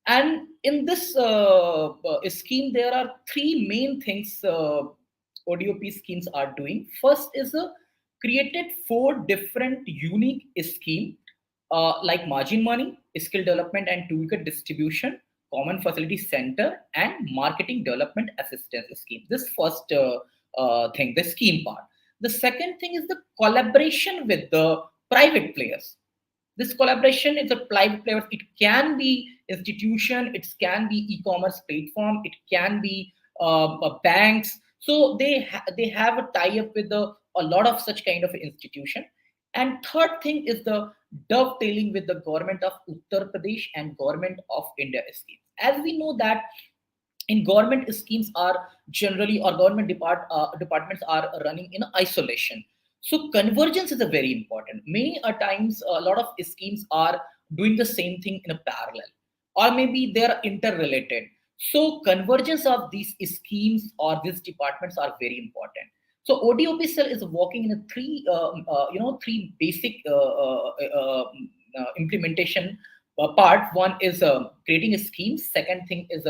And in this scheme, there are three main things ODOP schemes are doing. First is created four different unique scheme like margin money, skill development and toolkit distribution, common facility center, and marketing development assistance scheme. This first thing, the scheme part. The second thing is the collaboration with the private players. This collaboration is a private players. It can be institution, it can be e-commerce platform, it can be banks. So they have a tie-up with a lot of such kind of institution. And third thing is the dovetailing with the government of Uttar Pradesh and government of India scheme. As we know that in government schemes are generally, or government departments are running in isolation. So convergence is a very important. Many a times a lot of schemes are doing the same thing in a parallel, or maybe they're interrelated. So convergence of these schemes or these departments are very important. So ODOP cell is working in a three basic implementation part. One is creating a scheme. Second thing is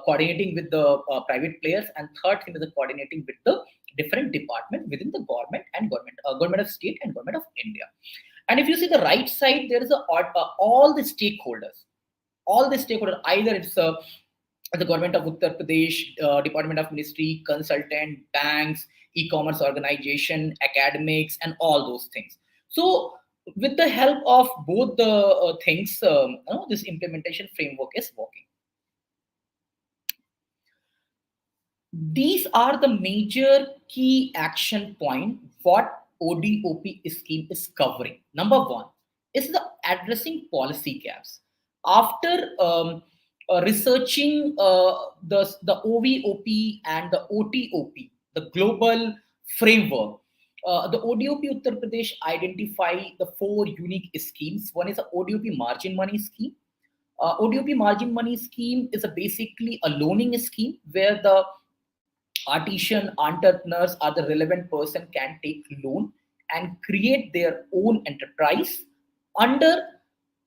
coordinating with the private players, and third thing is coordinating with the different department within the government of state and government of India. And if you see the right side, there is all the stakeholders. Either it's the government of Uttar Pradesh, Department of Ministry, consultant, banks, e-commerce organization, academics, and all those things. So with the help of both the things, this implementation framework is working. These are the major key action point what ODOP scheme is covering. Number one is the addressing policy gaps. After researching the OVOP and the OTOP, the global framework, the ODOP Uttar Pradesh identify the four unique schemes. One is the ODOP margin money scheme. ODOP margin money scheme is basically a loaning scheme where the artisan entrepreneurs or the relevant person can take loan and create their own enterprise under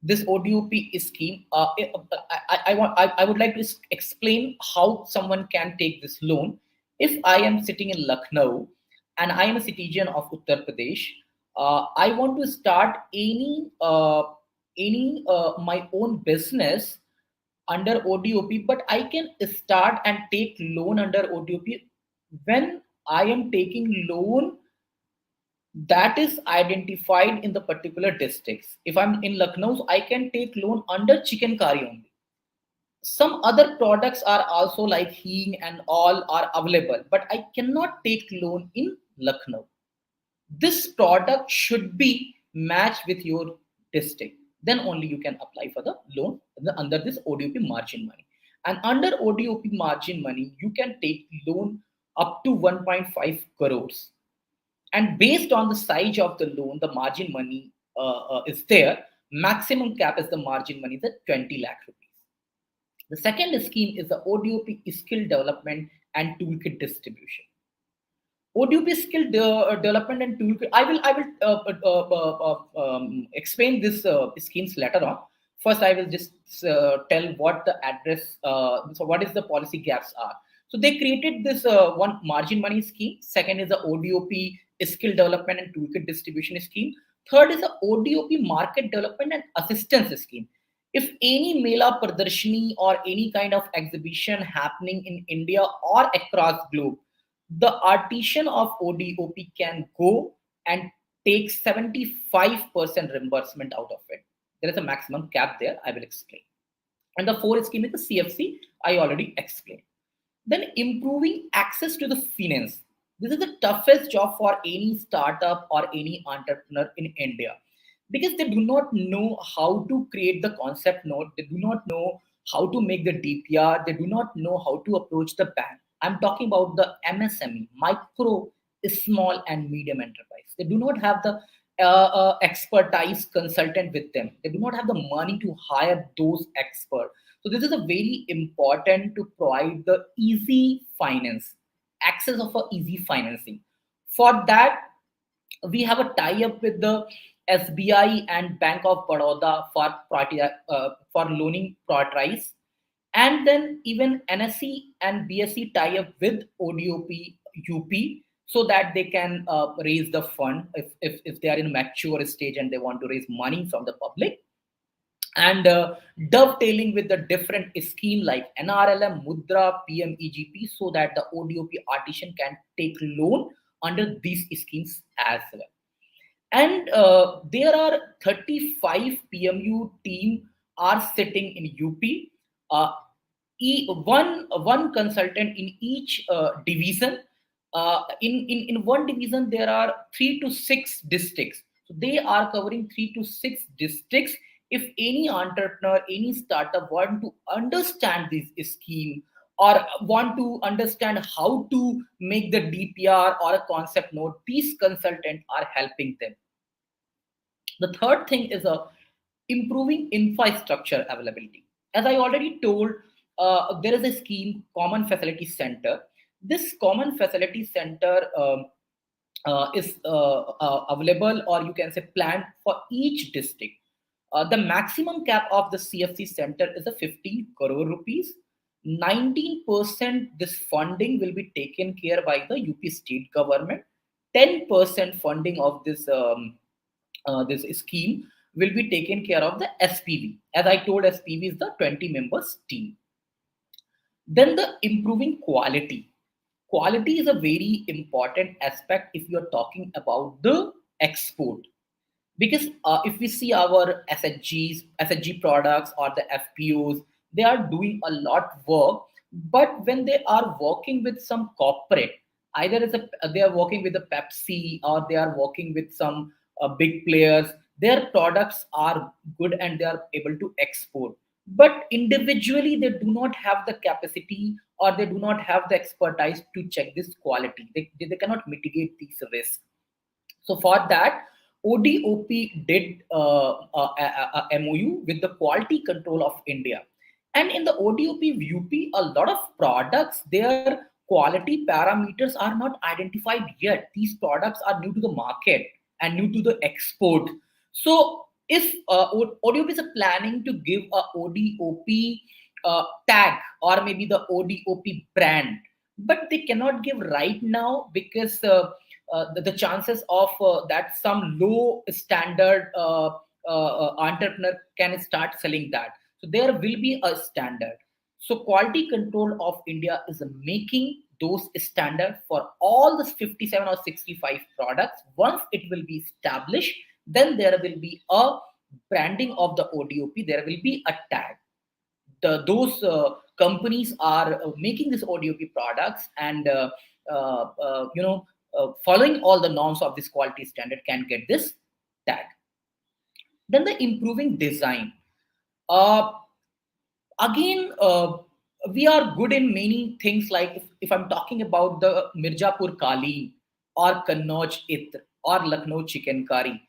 this ODOP scheme. I would like to explain how someone can take this loan. If I am sitting in Lucknow and I am a citizen of Uttar Pradesh, I want to start any my own business under ODOP, but I can start and take loan under ODOP when I am taking loan that is identified in the particular districts. If I'm in Lucknow, I can take loan under chicken curry only. Some other products are also like hing and all are available, but I cannot take loan in Lucknow. This product should be matched with your district. Then only you can apply for the loan under this ODOP margin money. And under ODOP margin money, you can take loan up to 1.5 crores. And based on the size of the loan, the margin money is there. Maximum cap is the margin money, the 20 lakh rupees. The second scheme is the ODOP skill development and toolkit distribution. ODOP skill development and toolkit. I will explain this schemes later on. First, I will just tell what the address. So, what is the policy gaps are. So they created this one margin money scheme. Second is the ODOP skill development and toolkit distribution scheme. Third is the ODOP market development and assistance scheme. If any Mela Pradarshini or any kind of exhibition happening in India or across globe, the artisan of ODOP can go and take 75% reimbursement out of it. There is a maximum cap there. I will explain. And the fourth scheme is the CFC. I already explained. Then improving access to the finance. This is the toughest job for any startup or any entrepreneur in India, because they do not know how to create the concept note. They do not know how to make the DPR. They do not know how to approach the bank. I'm talking about the MSME, micro, small and medium enterprise. They do not have the expertise consultant with them. They do not have the money to hire those experts. So this is a very important to provide the easy finance, access of a easy financing. For that, we have a tie-up with the SBI and Bank of Baroda for loaning prioritize, and then even NSE and BSE tie up with ODOP UP so that they can raise the fund if they are in mature stage and they want to raise money from the public, and dovetailing with the different scheme like NRLM, Mudra, PMEGP, so that the ODOP artisan can take loan under these schemes as well. And there are 35 PMU team are sitting in UP. One consultant in each division. In one division, there are 3 to 6 districts. So they are covering 3 to 6 districts. If any entrepreneur, any startup want to understand this scheme or want to understand how to make the DPR or a concept note, these consultants are helping them. The third thing is improving infrastructure availability. As I already told, there is a scheme, Common Facility Center. This Common Facility Center is available, or you can say planned for each district. The maximum cap of the CFC center is a 15 crore rupees. 19% this funding will be taken care by the UP state government. 10% funding of this scheme will be taken care of the SPV. As I told, SPV is the 20 members team. Then the improving quality. Quality is a very important aspect if you're talking about the export. Because if we see our SHG products or the FPOs, they are doing a lot work. But when they are working with some corporate, either they are working with a Pepsi or they are working with some big players, their products are good and they are able to export. But individually, they do not have the capacity or they do not have the expertise to check this quality. They cannot mitigate these risks. So for that, ODOP did a MOU with the Quality Control of India. And in the ODOP UP, a lot of products, their quality parameters are not identified yet. These products are new to the market and new to the export. So if ODOP is planning to give a ODOP tag or maybe the ODOP brand, but they cannot give right now because the chances of that some low standard entrepreneur can start selling that. So there will be a standard. So Quality Control of India is making those standard for all the 57 or 65 products. Once it will be established, then there will be a branding of the ODOP. There will be a tag. Those companies are making these ODOP products and following all the norms of this quality standard can get this tag. Then the improving design. Again, we are good in many things, like if I'm talking about the Mirzapur Kaleen or Kannauj Itr or Lucknow chicken curry,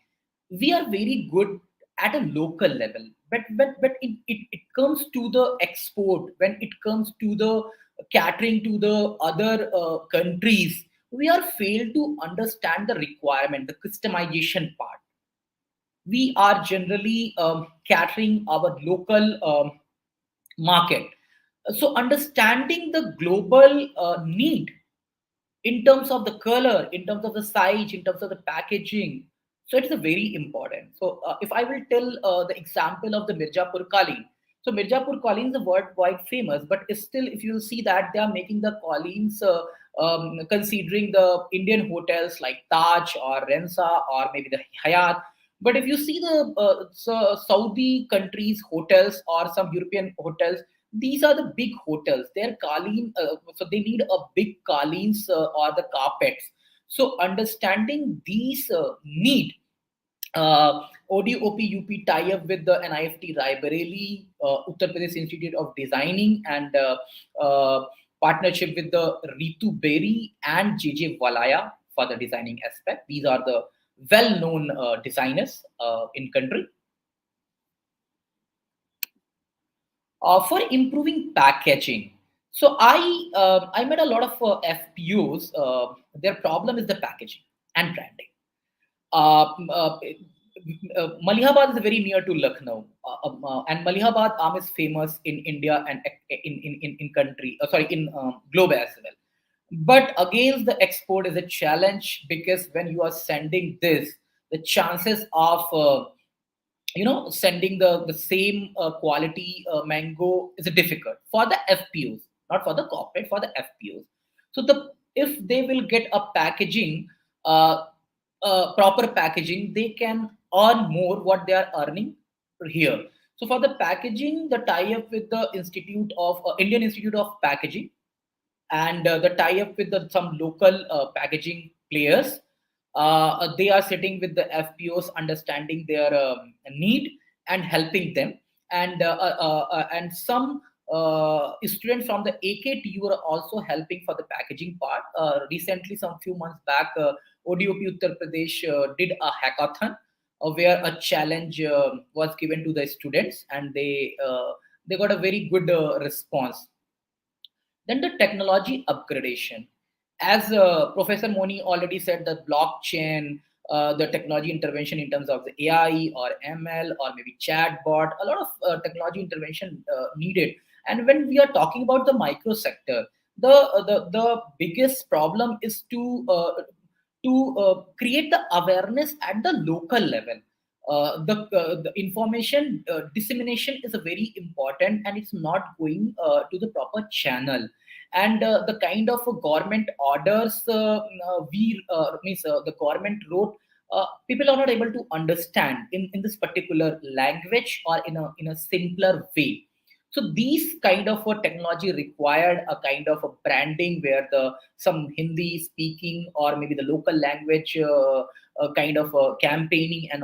we are very good at a local level. But it comes to the export, when it comes to the catering to the other countries, we are failed to understand the requirement, the customization part. We are generally catering our local market. So understanding the global need in terms of the color, in terms of the size, in terms of the packaging. So it's a very important. So if I will tell the example of the Mirzapur Kaleen. So Mirzapur Kaleen is worldwide famous, but still, if you see that they are making the Kaleens considering the Indian hotels like Taj or Rensa or maybe the Hyatt. But if you see the Saudi countries hotels or some European hotels, these are the big hotels. Their Kaleen, so they need a big Kaleens or the carpets. So understanding these need, ODOP UP tie up with the NIFT Raebareli, Uttar Pradesh Institute of Designing, and partnership with the Ritu Berry and JJ Valaya for the designing aspect. These are the well-known designers in country. For improving packaging, so I met a lot of FPOs. Their problem is the packaging and branding. Malihabad is very near to Lucknow, and Malihabad arm is famous in India and in country. Sorry, in globe as well. But against the export is a challenge, because when you are sending this, the chances of sending the same quality mango is difficult for the FPOs, not for the corporate, for the FPOs. So if they will get a packaging, proper packaging, they can earn more what they are earning here. So for the packaging, the tie-up with the Indian Institute of Packaging, and the tie-up with some local packaging players. They are sitting with the FPOs, understanding their need and helping them. And some students from the AKTU are also helping for the packaging part. Recently, some few months back, ODOP Uttar Pradesh did a hackathon where a challenge was given to the students, and they got a very good response. Then the technology upgradation. As Professor Moni already said, the blockchain, the technology intervention in terms of the AI or ML or maybe chatbot, a lot of technology intervention needed. And when we are talking about the micro sector, the biggest problem is to create the awareness at the local level. The information dissemination is a very important, and it's not going to the proper channel. And the kind of government orders the government wrote, people are not able to understand in this particular language or in a simpler way. So these kind of technology required a kind of a branding where some Hindi speaking or maybe the local language kind of campaigning and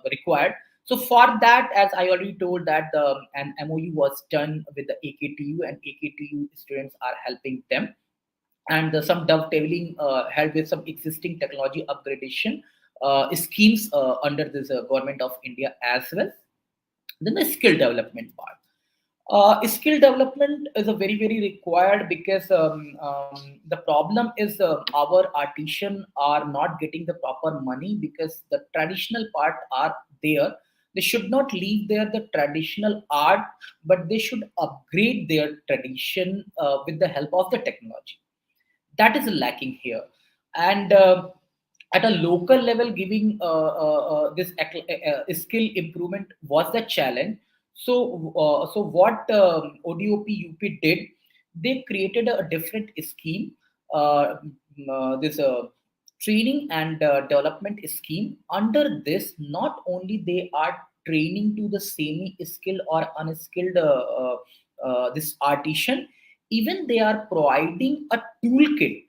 required. So for that, as I already told, that an MOU was done with the AKTU, and AKTU students are helping them, and some dovetailing held with some existing technology upgradation schemes under this government of India as well. Then the skill development part. Skill development is a very required, because the problem is our artisan are not getting the proper money, because the traditional part are there. They should not leave there the traditional art, but they should upgrade their tradition with the help of the technology. That is lacking here. And at a local level, giving this skill improvement was the challenge. So what ODOP UP did, they created a different scheme, this training and development scheme. Under this, not only they are training to the semi-skilled or unskilled this artisan, even they are providing a toolkit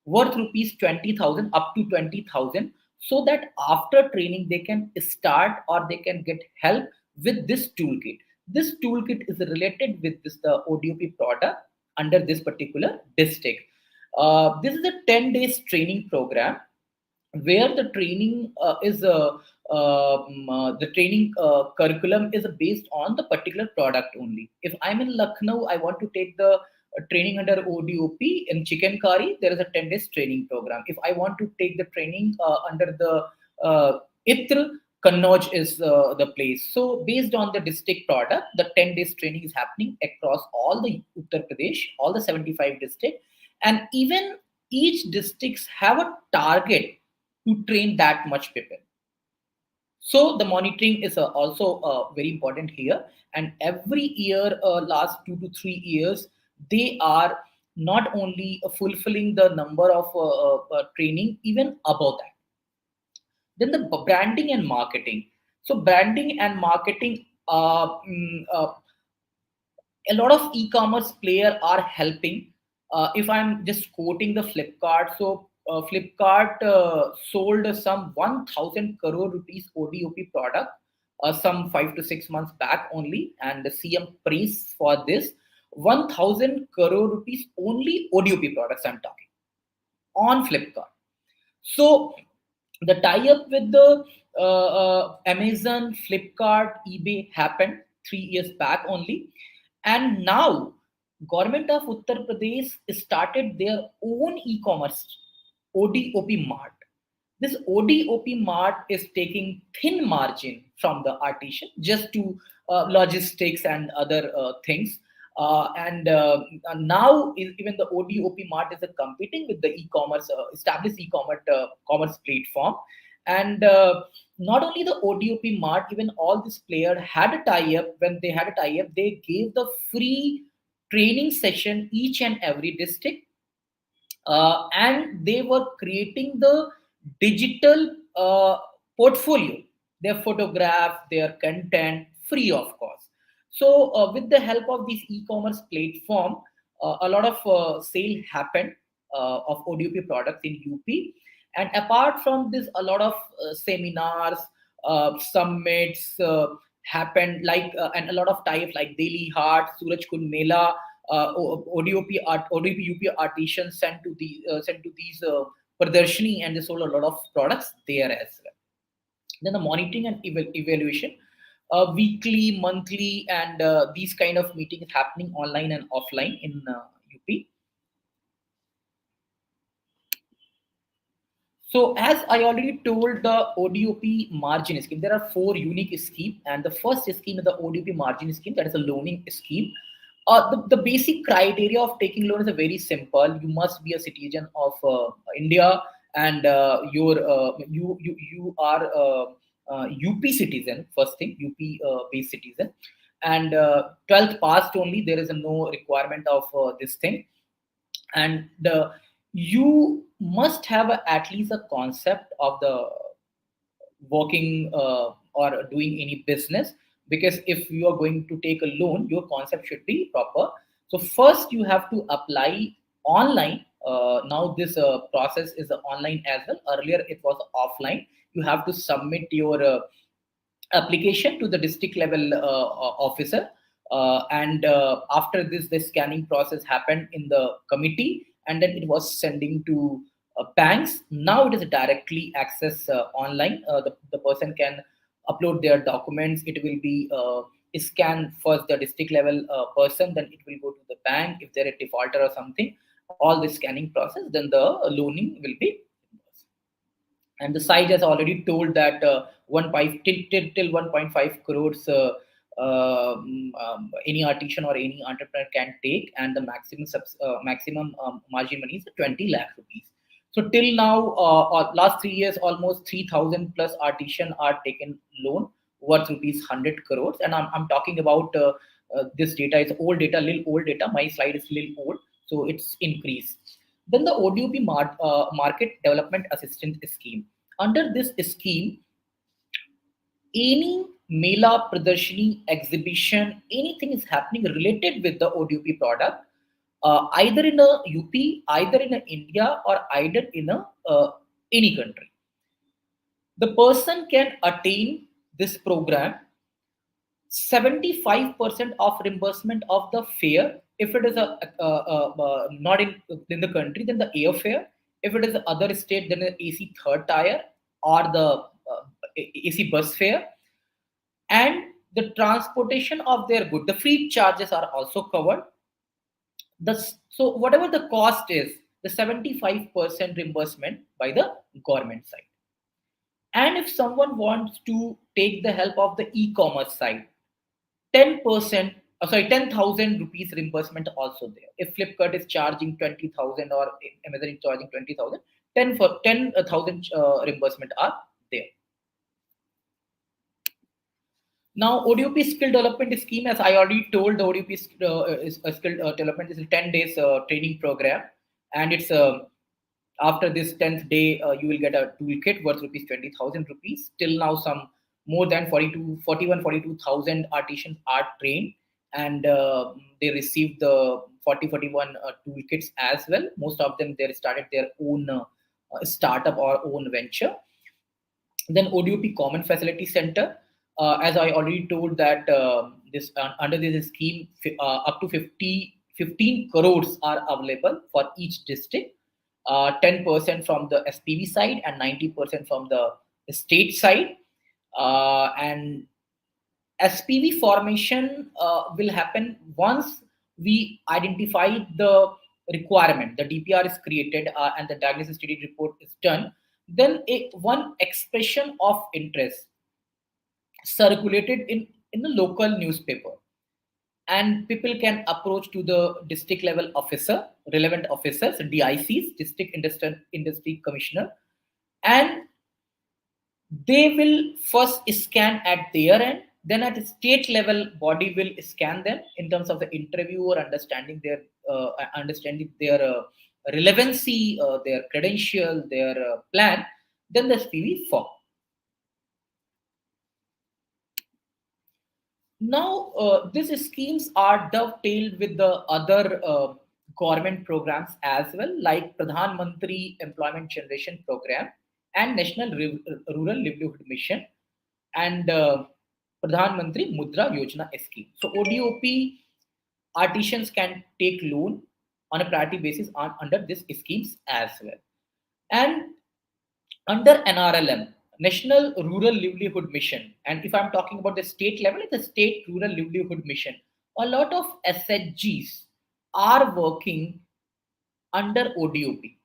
worth rupees 20,000 up to 20,000, so that after training they can start or they can get help with this toolkit. This toolkit is related with the ODOP product under this particular district. This is a 10 days training program, where the training the training curriculum is based on the particular product only. If I'm in Lucknow, I want to take the training under ODOP in chicken curry, there is a 10 days training program. If I want to take the training under the Itr, Kannauj is the place. So based on the district product, the 10 days training is happening across all the Uttar Pradesh, all the 75 districts, and even each districts have a target to train that much people. So the monitoring is also very important here. And every year, last 2 to 3 years, they are not only fulfilling the number of training, even above that. Then the branding and marketing. So branding and marketing, a lot of e-commerce player are helping. If I'm just quoting the Flipkart, so Flipkart sold some 1,000 crore rupees ODOP product some 5 to 6 months back only, and the CM praised for this. 1,000 crore rupees only ODOP products I'm talking on Flipkart. So the tie-up with the Amazon, Flipkart, eBay happened 3 years back only, and now government of Uttar Pradesh started their own e-commerce ODOP mart. This ODOP mart is taking thin margin from the artisan just to logistics and other things. And now even the ODOP mart is competing with the e-commerce established commerce platform. And not only the ODOP mart, even all these players had a tie-up. When they had a tie-up, they gave the free training session each and every district, and they were creating the digital portfolio, their photograph, their content, free of cost. So with the help of this e-commerce platform, a lot of sale happened of ODOP products in UP. And apart from this, a lot of seminars, summits happened, like and a lot of types like Daily Heart, Suraj Kund Mela, ODOP UP artisans sent to these Pradarshini, and they sold a lot of products there as well. Then the monitoring and evaluation, weekly, monthly, and these kind of meetings happening online and offline in UP. So as I already told, the ODOP margin scheme, there are 4 unique schemes, and the first scheme is the ODOP margin scheme, that is a loaning scheme. The basic criteria of taking loan is very simple. You must be a citizen of India, and you are UP citizen. First thing, UP based citizen, and 12th passed only. There is no requirement of this thing, and you must have at least a concept of the working or doing any business, because if you are going to take a loan, your concept should be proper. So first you have to apply online. Now this process is online as well. Earlier it was offline. You have to submit your application to the district level officer, and after this, the scanning process happened in the committee, and then it was sending to banks. Now it is directly access online. The person can upload their documents. It will be scanned first the district level person, then it will go to the bank if they're a defaulter or something. All the scanning process, then the loaning will be. And the size has already told that 1.5 crores any artisan or any entrepreneur can take, and the maximum margin money is 20 lakh rupees. So till now, last 3 years, almost 3,000 plus artisan are taken loan worth rupees 100 crores. And I'm talking about this data is old data, little old data. My slide is little old, so it's increased. Then the ODOP market development assistance scheme. Under this scheme, any Mela, Pradarshini, exhibition, anything is happening related with the ODOP product, either in a UP, either in a India, or either in a any country. The person can attain this program 75% of reimbursement of the fare. If it is not in the country, then the airfare. If it is the other state, then the AC third tier or the AC bus fare, and the transportation of their good. The free charges are also covered. So whatever the cost is, the 75% reimbursement by the government side. And if someone wants to take the help of the e-commerce side, 10%, 10,000 rupees reimbursement also there. If Flipkart is charging 20,000 or Amazon is charging 20,000, 10,000 reimbursement are there. Now, ODOP skill development scheme, as I already told, the ODOP skill development is a 10 days training program, and it's after this 10th day, you will get a toolkit worth rupees 20,000 rupees. Till now, some more than 42,000 artisans are trained, and they received the 41 toolkits as well. Most of them, they started their own startup or own venture. Then ODOP Common Facility Center. as I already told that this under this scheme, up to 15 crores are available for each district, 10% from the SPV side and 90% from the state side. And SPV formation will happen once we identify the requirement, the DPR is created and the diagnosis study report is done. Then one expression of interest circulated in the local newspaper, and people can approach to the district level officer, relevant officers, DICs, district industry commissioner, and they will first scan at their end, then at state level body will scan them in terms of the interview or understanding their relevancy, their credential, their plan, then the SPV form. Now, these schemes are dovetailed with the other government programs as well, like Pradhan Mantri Employment Generation Program and National Rural Livelihood Mission and Pradhan Mantri Mudra Yojana scheme. So ODOP artisans can take loan on a priority basis under these schemes as well. And under NRLM, National Rural Livelihood Mission, and if I'm talking about the state level, it's the State Rural Livelihood Mission. A lot of SHGs are working under ODOP.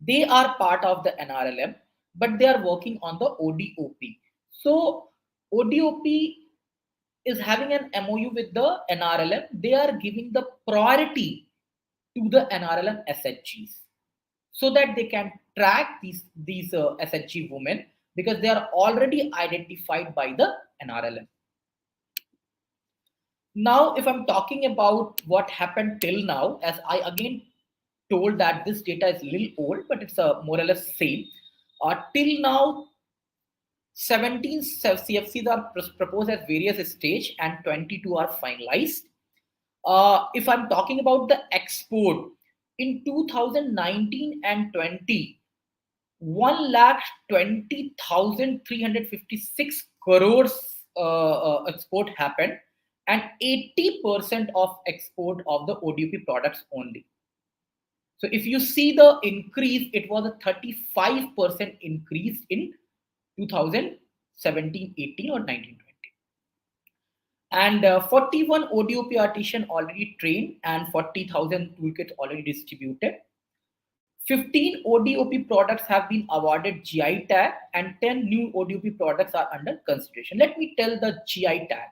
They are part of the NRLM, but they are working on the ODOP. So ODOP is having an MOU with the NRLM. They are giving the priority to the NRLM SHGs so that they can track these SHG women, because they are already identified by the NRLM. Now, if I'm talking about what happened till now, as I again told that this data is a little old, but it's more or less same. Till now, 17 CFCs are proposed at various stage and 22 are finalized. If I'm talking about the export, in 2019 and 20, 1,20,356 crores export happened, and 80% of export of the ODOP products only. So if you see the increase, it was a 35% increase in 2017-18 or 19-20. And 41 ODOP artisan already trained and 40,000 toolkits already distributed. 15 ODOP products have been awarded GI tag and 10 new ODOP products are under consideration. Let me tell the GI tag.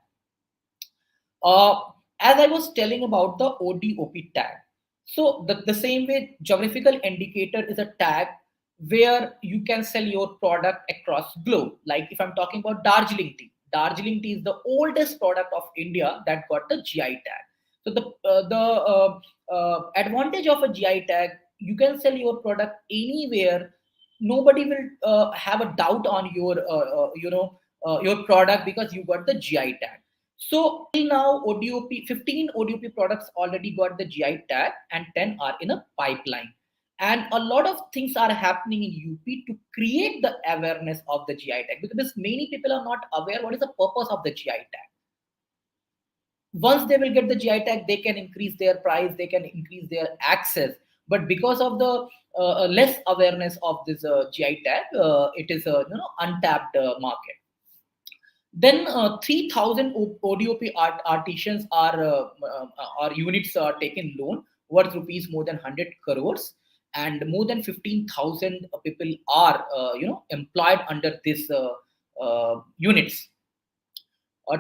As I was telling about the ODOP tag. So the same way, geographical indicator is a tag where you can sell your product across globe. Like if I'm talking about Darjeeling tea. Darjeeling tea is the oldest product of India that got the GI tag. So the advantage of a GI tag, you can sell your product anywhere. Nobody will have a doubt on your your product because you got the GI tag. So till now, 15 ODOP products already got the GI tag and 10 are in a pipeline. And a lot of things are happening in UP to create the awareness of the GI tag, because many people are not aware what is the purpose of the GI tag. Once they will get the GI tag, they can increase their price, they can increase their access. But because of the less awareness of this GI tag, it is a untapped market. Then 3,000 ODOP artisans or units are taken loan worth rupees more than 100 crores, and more than 15,000 people are employed under these units.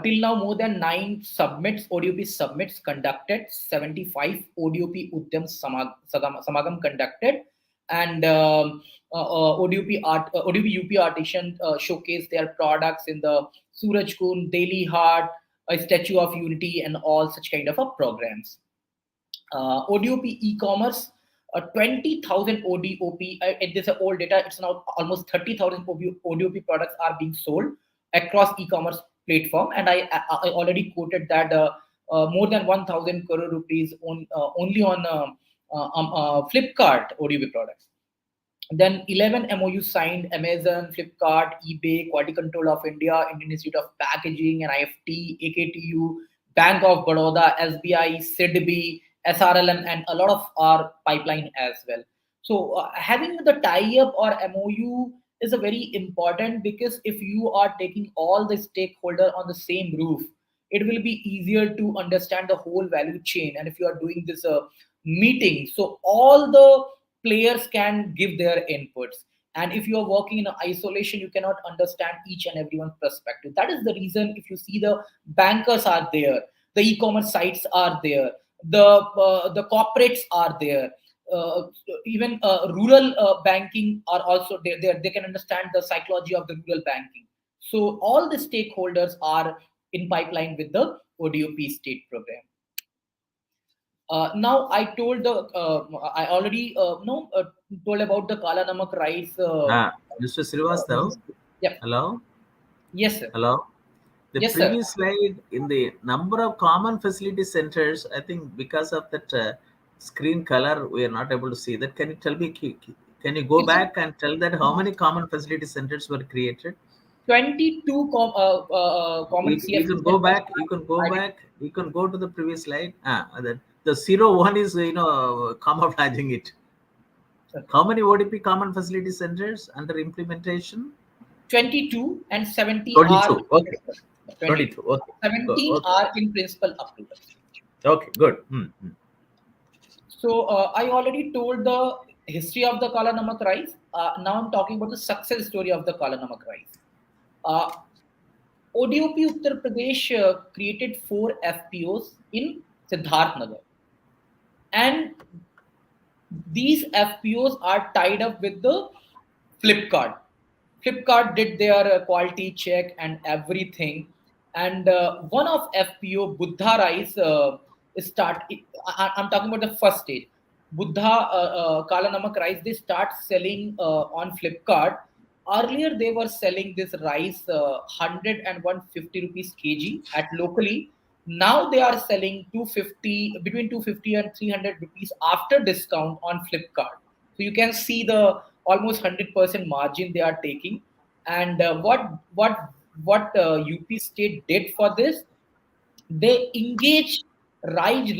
Till now, more than 9 ODOP submits conducted, 75 ODOP Udyam Samagam conducted, and ODOP UP artisans showcase their products in the Surajkund, Delhi Heart, a Statue of Unity, and all such kind of programs. ODOP e-commerce, 20,000 ODOP, this is old data, it's now almost 30,000 ODOP products are being sold across e-commerce platform, and I already quoted that more than 1,000 crore rupees only on Flipkart ODOP products. Then 11 MOU signed: Amazon, Flipkart, eBay, Quality Control of India, Indian Institute of Packaging and IFT, AKTU, Bank of Baroda, SBI, SIDBI, SRLM, and a lot of our pipeline as well. So having the tie-up or MOU is a very important, because if you are taking all the stakeholder on the same roof, it will be easier to understand the whole value chain. And if you are doing this meeting, so all the players can give their inputs. And if you are working in isolation, you cannot understand each and everyone's perspective. That is the reason, if you see, the bankers are there, the e-commerce sites are there, the corporates are there, uh, even rural banking are also there. They can understand the psychology of the rural banking. So all the stakeholders are in pipeline with the ODOP state program. Now I told I already told about the Kala Namak rice. Mr. Srivastava, Yeah. hello? Yes, sir. Hello? The Yes, sir. previous slide, in the number of common facility centers, I think because of that screen color, we are not able to see that. Can you tell me, can you go It's back and tell that how many common facility centers were created? 22 common You CFC can go centers. back, you can go to the previous slide. The 01 is, camouflaging it. How many ODP common facility centers under implementation? 22 and 70 are 22. Okay. 20. 22. Okay. 17 Okay. are in principal approval. Okay. Good. So I already told the history of the Kala Namak rice. Now I'm talking about the success story of the Kala Namak rice. Uh, ODOP Uttar Pradesh created 4 FPOs in Siddharth Nagar, and these FPOs are tied up with the Flipkart. Flipkart did their quality check and everything, and one of FPO Buddha Rice start. I'm talking about the first stage. Buddha Kala Namak rice. They start selling on Flipkart. Earlier, they were selling this rice 100 and 150 rupees kg at locally. Now they are selling 250, between 250 and 300 rupees after discount on Flipkart. So you can see the almost 100% margin they are taking. And what UP State did for this? They engaged Rice,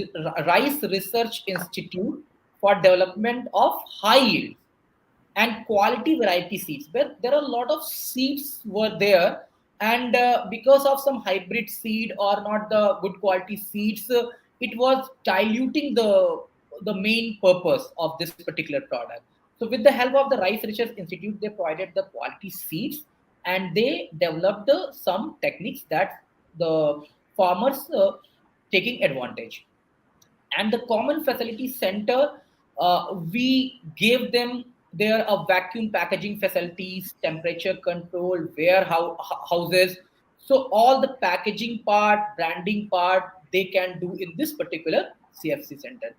Rice Research Institute for development of high yield and quality variety seeds, where there are a lot of seeds were there, and because of some hybrid seed or not the good quality seeds, it was diluting the main purpose of this particular product. So with the help of the Rice Research Institute, they provided the quality seeds, and they developed some techniques that the farmers taking advantage. And the common facility center, we gave them their vacuum packaging facilities, temperature control, warehouses. So all the packaging part, branding part, they can do in this particular CFC center.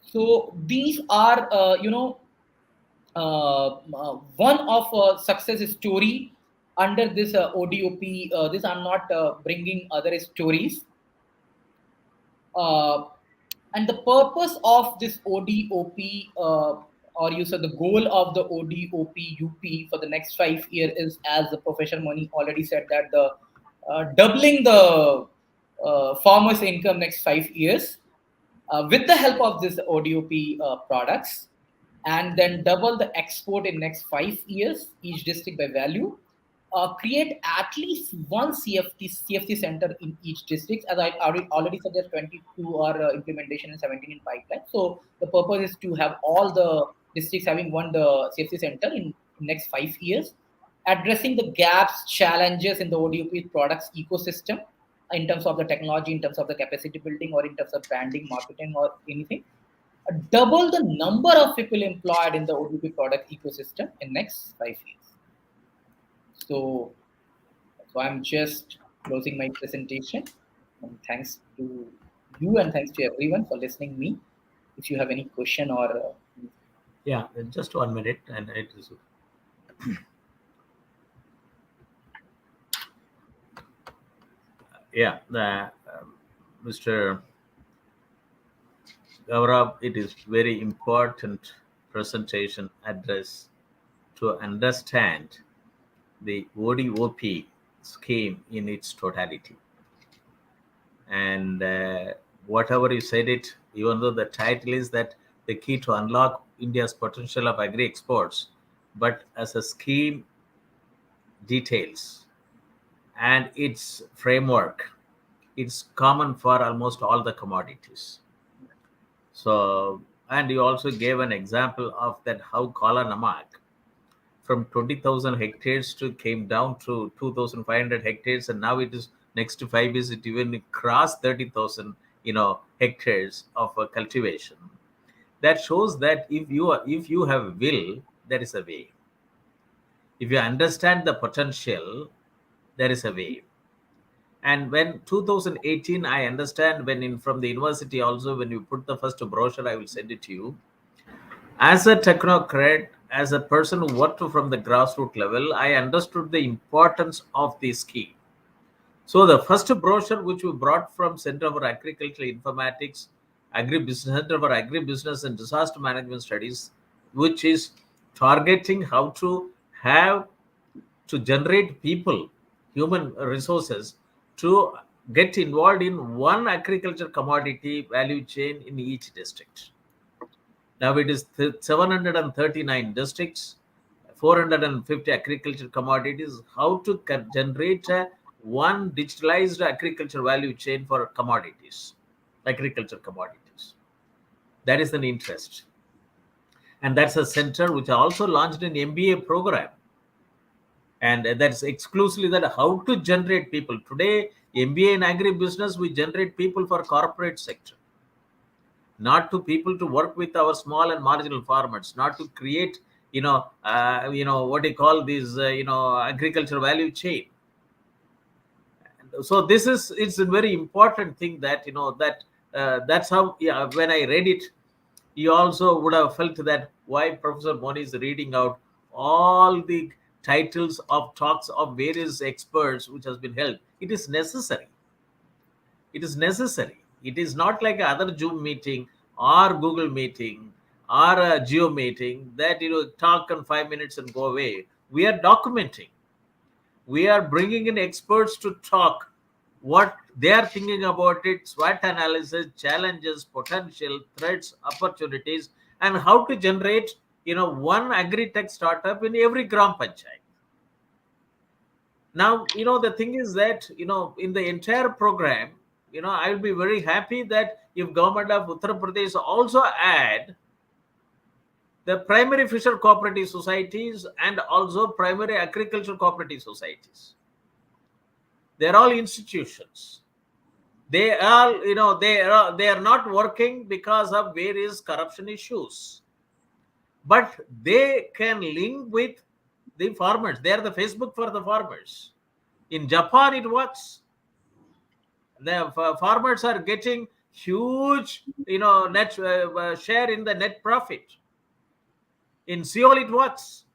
So these are one of success story under this ODOP. This I'm not bringing other stories. uh, and the purpose of this ODOP, or you said the goal of the ODOP UP for the next 5 years is, as the Professor Moni already said, that the doubling the farmers' income next 5 years with the help of this ODOP products, and then double the export in next 5 years, each district by value. Create at least one CFC center in each district. As I already said, there's 22 are implementation and 17 in pipeline. So the purpose is to have all the districts having one the CFC center in next 5 years, addressing the gaps, challenges in the ODOP products ecosystem in terms of the technology, in terms of the capacity building, or in terms of branding, marketing, or anything. Double the number of people employed in the ODOP product ecosystem in next 5 years. So I'm just closing my presentation. And thanks to you and thanks to everyone for listening me. If you have any question or Yeah, just 1 minute, and it is. Yeah, Mr. Gaurav, it is very important presentation address to understand the ODOP scheme in its totality. And whatever you said it, even though the title is that the key to unlock India's potential of agri exports, but as a scheme details and its framework, it's common for almost all the commodities. So, and you also gave an example of that how Kala Namak from 20,000 hectares to came down to 2,500 hectares, and now it is next to 5 years it even crossed 30,000 hectares of cultivation. That shows that if you have will, there is a way. If you understand the potential, there is a way. And when 2018, I understand from the university also, when you put the first brochure, I will send it to you. As a technocrat, as a person who worked from the grassroots level, I understood the importance of this scheme. So the first brochure which we brought from Center for Agricultural Informatics, Center for Agribusiness and Disaster Management Studies, which is targeting how to generate people, human resources, to get involved in one agriculture commodity value chain in each district. Now it is 739 districts, 450 agriculture commodities, how to generate one digitalized agriculture value chain for commodities, agriculture commodities. That is an interest. And that's a center which also launched an MBA program. And that's exclusively that how to generate people. Today, MBA in agribusiness, we generate people for corporate sector, not to people to work with our small and marginal farmers, not to create, what do you call these, agriculture value chain. So it's a very important thing that, that's how, when I read it, you also would have felt that why Professor Moni is reading out all the titles of talks of various experts which has been held. It is necessary. It is necessary. It is not like other Zoom meeting or Google meeting or a Geo meeting that talk in 5 minutes and go away. We are documenting. We are bringing in experts to talk what they are thinking about it, SWOT analysis, challenges, potential, threats, opportunities, and how to generate one agri-tech startup in every gram panchayat. Now, the thing is that, in the entire program, I will be very happy that if government of Uttar Pradesh also add the primary fisher cooperative societies and also primary agricultural cooperative societies. They're all institutions. They are, they are not working because of various corruption issues. But they can link with the farmers. They are the Facebook for the farmers. In Japan, it works. The farmers are getting huge, net share in the net profit. In Seoul, it works.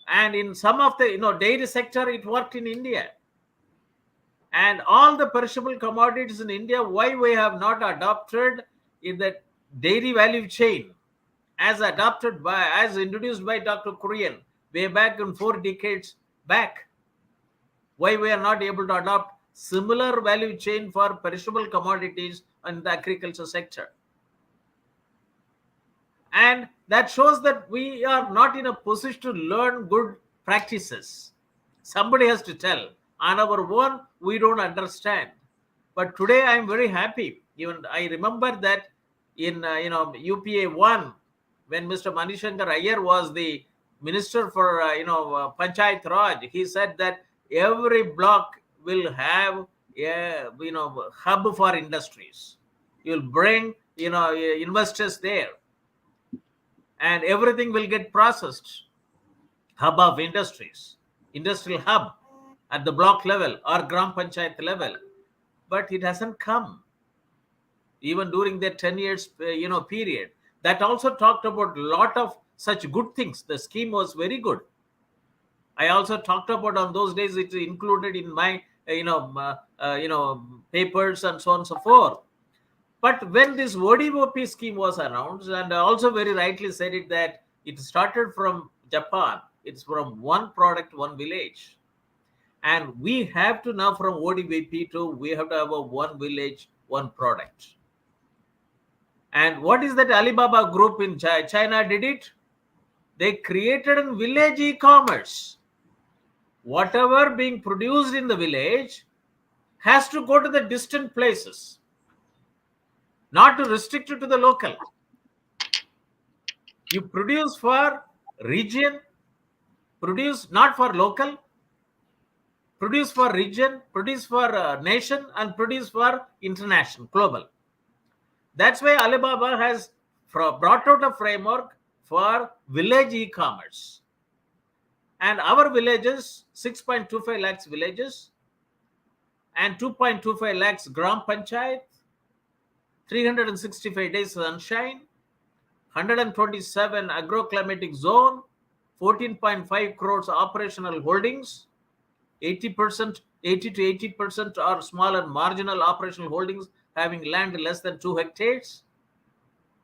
And in some of the, dairy sector, it worked in India. And all the perishable commodities in India, why we have not adopted in the dairy value chain as introduced by Dr. Kurian way back in 4 decades back. Why we are not able to adopt similar value chain for perishable commodities in the agriculture sector. And that shows that we are not in a position to learn good practices. Somebody has to tell. On our own, we don't understand. But today I am very happy. Even I remember that in UPA 1, when Mr. Manishankar Iyer was the minister for Panchayat Raj, he said that every block will have a hub for industries. You'll bring investors there, and everything will get processed. Hub of industries, industrial hub at the block level or Gram Panchayat level. But it hasn't come. Even during that 10 years period, that also talked about a lot of such good things. The scheme was very good. I also talked about on those days, it's included in my papers and so on and so forth. But when this ODOP scheme was announced, and also very rightly said it that it started from Japan, it's from one product, one village. And we have to now from ODOP to, we have to have a one village, one product. And what is that Alibaba group in China did it? They created a village e-commerce. Whatever being produced in the village has to go to the distant places, not to restrict it to the local. You produce for region, produce not for local, produce for region, produce for nation, and produce for international, global. That's why Alibaba has brought out a framework for village e-commerce. And our villages, 6.25 lakhs villages, and 2.25 lakhs gram panchayat, 365 days sunshine, 127 agroclimatic zone, 14.5 crores operational holdings, 80 to 80% are small and marginal operational holdings having land less than 2 hectares.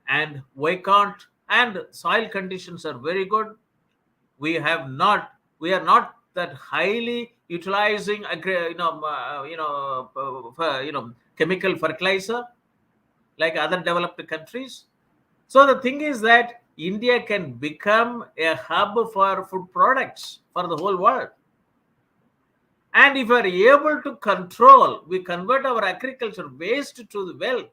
And vacant and soil conditions are very good. We are not that highly utilizing chemical fertilizer like other developed countries. So the thing is that India can become a hub for food products for the whole world. And if we are able to control, we convert our agriculture waste to the wealth.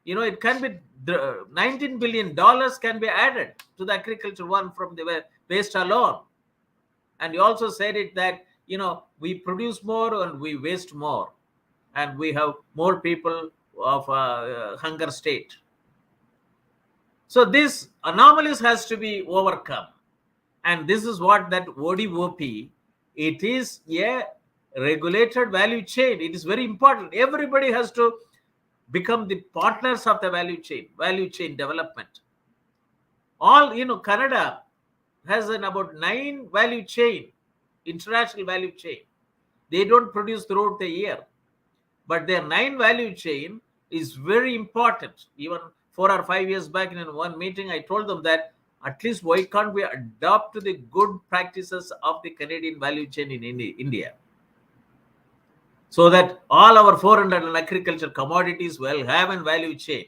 It can be $19 billion can be added to the agriculture one from the waste alone. And you also said it that, we produce more and we waste more. And we have more people of hunger state. So this anomalies has to be overcome. And this is what that ODOP, it is a regulated value chain. It is very important. Everybody has to become the partners of the value chain development. All, Canada has about 9 value chain, international value chain. They don't produce throughout the year, but their 9 value chain is very important. Even 4 or 5 years back in one meeting, I told them that at least why can't we adopt the good practices of the Canadian value chain in India? So that all our 400 agriculture commodities will have a value chain.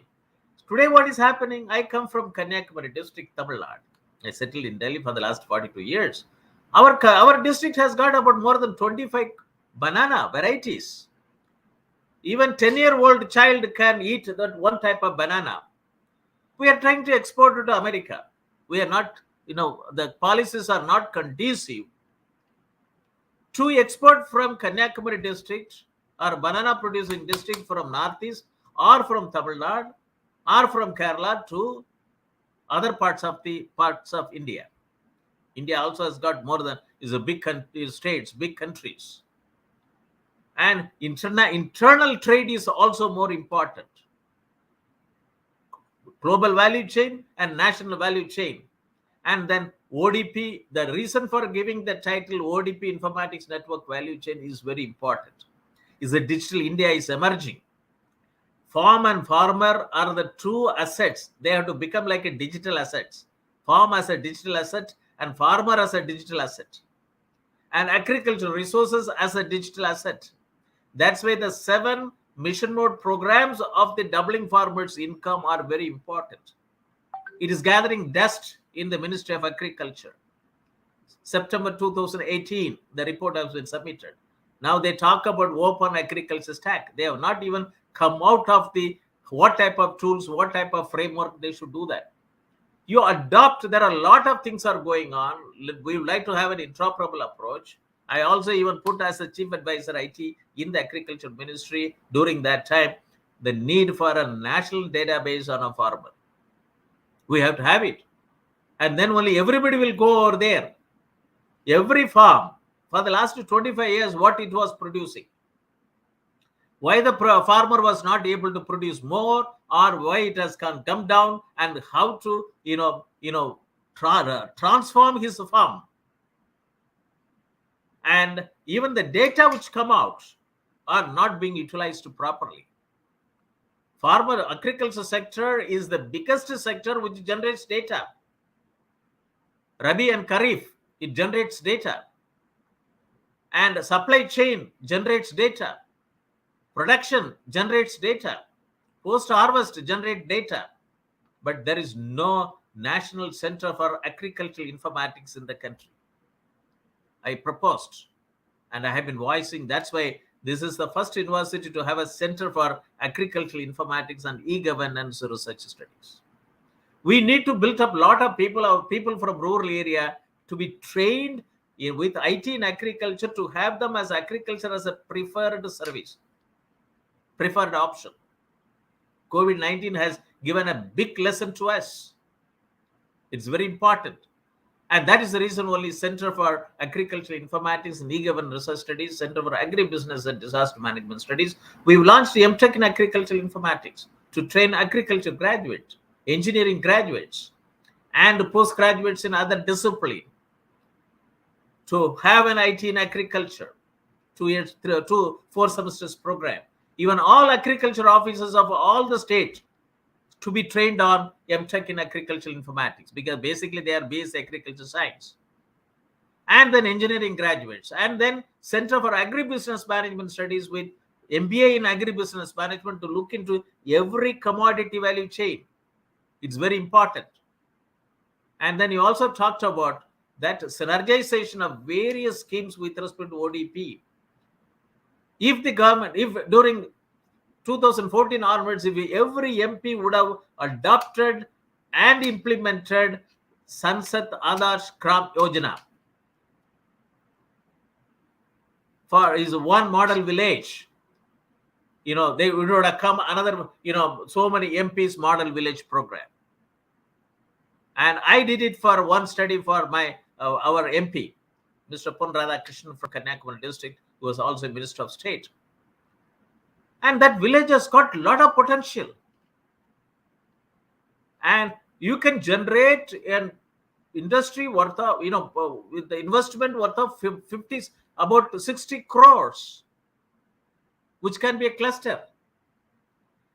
Today, what is happening? I come from Kanyakumari district, Tamil Nadu. I settled in Delhi for the last 42 years. Our district has got about more than 25 banana varieties. Even 10-year-old child can eat that one type of banana. We are trying to export it to America. We are not, the policies are not conducive to export from Kanyakumari district or banana producing district from Northeast or from Tamil Nadu or from Kerala to other parts of India. India also has got is a big states, big countries. And internal trade is also more important. Global value chain and national value chain. And then ODP, the reason for giving the title ODP Informatics Network Value Chain is very important. Is that digital India is emerging. Farm and farmer are the two assets. They have to become like a digital assets. Farm as a digital asset and farmer as a digital asset. And agricultural resources as a digital asset. That's why the 7 mission mode programs of the doubling farmers' income are very important. It is gathering dust in the Ministry of Agriculture. September 2018, the report has been submitted. Now they talk about open agriculture stack. They have not even come out of what type of tools, what type of framework they should do that. You adopt, there are a lot of things are going on. We would like to have an interoperable approach. I also even put as a chief advisor IT in the agriculture ministry during that time, the need for a national database on a farmer. We have to have it. And then only everybody will go over there. Every farm for the last 25 years, what it was producing. Why the farmer was not able to produce more, or why it has come down, and how to, transform his farm. And even the data which come out are not being utilized properly. Farmer agriculture sector is the biggest sector which generates data. Rabi and Kharif, it generates data. And supply chain generates data. Production generates data. Post-harvest generates data. But there is no National Center for Agricultural Informatics in the country. I proposed, and I have been voicing, that's why this is the first university to have a Center for Agricultural Informatics and E-Governance Research Studies. We need to build up a lot of people from rural area to be trained with IT in agriculture, to have them as agriculture as a preferred service, preferred option. COVID-19 has given a big lesson to us. It's very important. And that is the reason only Center for Agricultural Informatics and E-Governance Research Studies, Center for Agribusiness and Disaster Management Studies, we've launched the MTech in Agricultural Informatics to train agriculture graduates, engineering graduates, and postgraduates in other disciplines to have an IT in agriculture, 2 years, 4 semesters program. Even all agriculture officers of all the states to be trained on MTech in agricultural informatics, because basically they are basic agriculture science. And then engineering graduates, and then Center for Agribusiness Management Studies with MBA in Agribusiness Management to look into every commodity value chain. It's very important. And then you also talked about that synergization of various schemes with respect to ODP. If the government, if during 2014 onwards, if every MP would have adopted and implemented Sansad Adarsh Gram Yojana for his one model village, they would have come another, so many MPs model village program. And I did it for one study for our MP, Mr. Pon Radhakrishnan from Kanyakumari district, who was also Minister of State. And that village has got a lot of potential. And you can generate an industry worth of, with the investment worth of about 60 crores, which can be a cluster.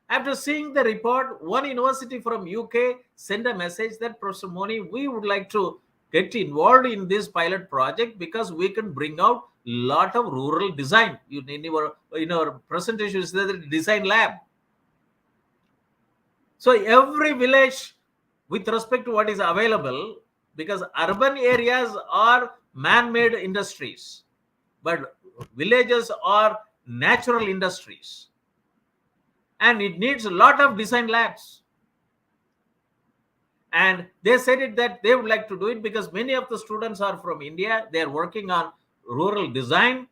After seeing the report, one university from UK sent a message that, Professor Moni, we would like to get involved in this pilot project because we can bring out a lot of rural design. In your presentation, is the design lab. So every village, with respect to what is available, because urban areas are man-made industries, but villages are natural industries. And it needs a lot of design labs. And they said it that they would like to do it because many of the students are from India. They are working on rural design.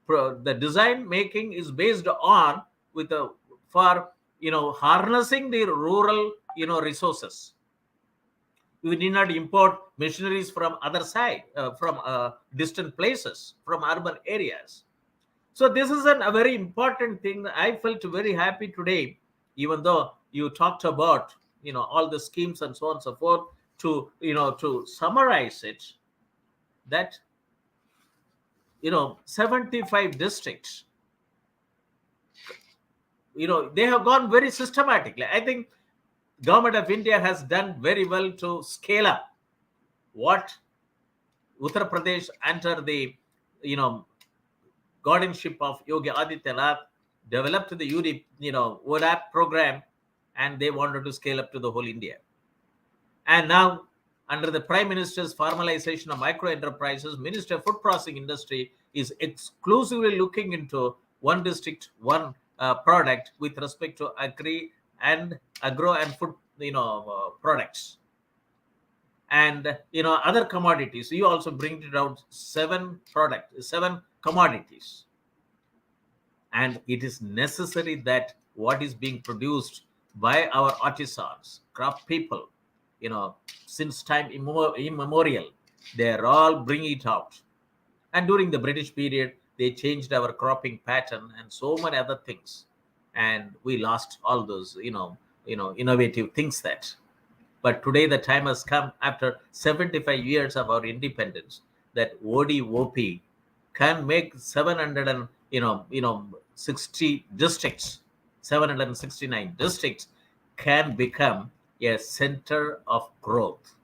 The design making is based on harnessing the rural resources. We need not import machineries from other side, from distant places, from urban areas. So this is a very important thing. I felt very happy today, even though you talked about all the schemes and so on and so forth, to summarize it, that 75 districts, they have gone very systematically. I think Government of India has done very well to scale up what Uttar Pradesh under the guardianship of Yogi Adityanath developed the ODOP program, and they wanted to scale up to the whole India. And now, under the Prime Minister's formalization of micro enterprises, Minister of Food Processing Industry is exclusively looking into one district, one product with respect to agri and agro and food products. And other commodities. You also bring it out 7 commodities. And it is necessary that what is being produced by our artisans, craft people, since time immemorial, they are all bringing it out. And during the British period, they changed our cropping pattern and so many other things. And we lost all those, innovative things that. But today the time has come, after 75 years of our independence, that ODOP can make 760 districts 769 districts can become a center of growth,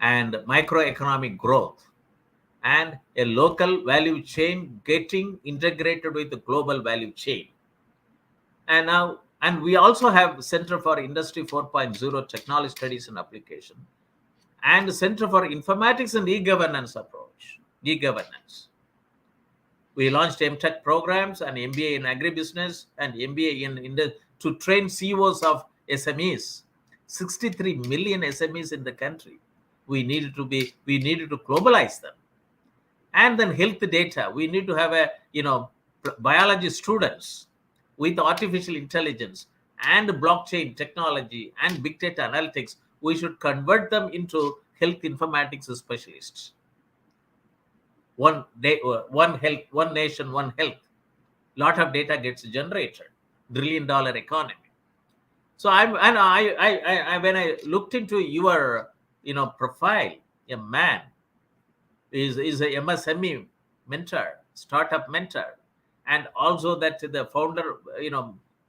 and microeconomic growth, and a local value chain getting integrated with the global value chain. And we also have Center for Industry 4.0 Technology Studies and Application, and Center for Informatics and E-Governance approach, e-governance. We launched MTech programs and MBA in agribusiness and MBA to train CEOs of SMEs. 63 million SMEs in the country. We needed to globalize them. And then health data. We need to have biology students with artificial intelligence and blockchain technology and big data analytics. We should convert them into health informatics specialists. One health, one nation, one health. Lot of data gets generated. $1 trillion economy. So when I looked into your profile, a man is a MSME mentor, startup mentor, and also that the founder,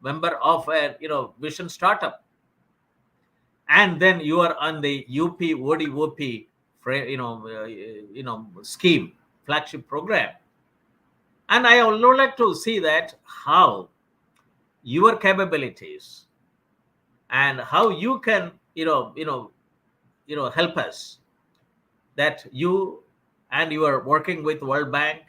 member of a Vision startup. And then you are on the UP ODOP scheme, flagship program. And I would like to see that how your capabilities and how you can help us, that you are working with World Bank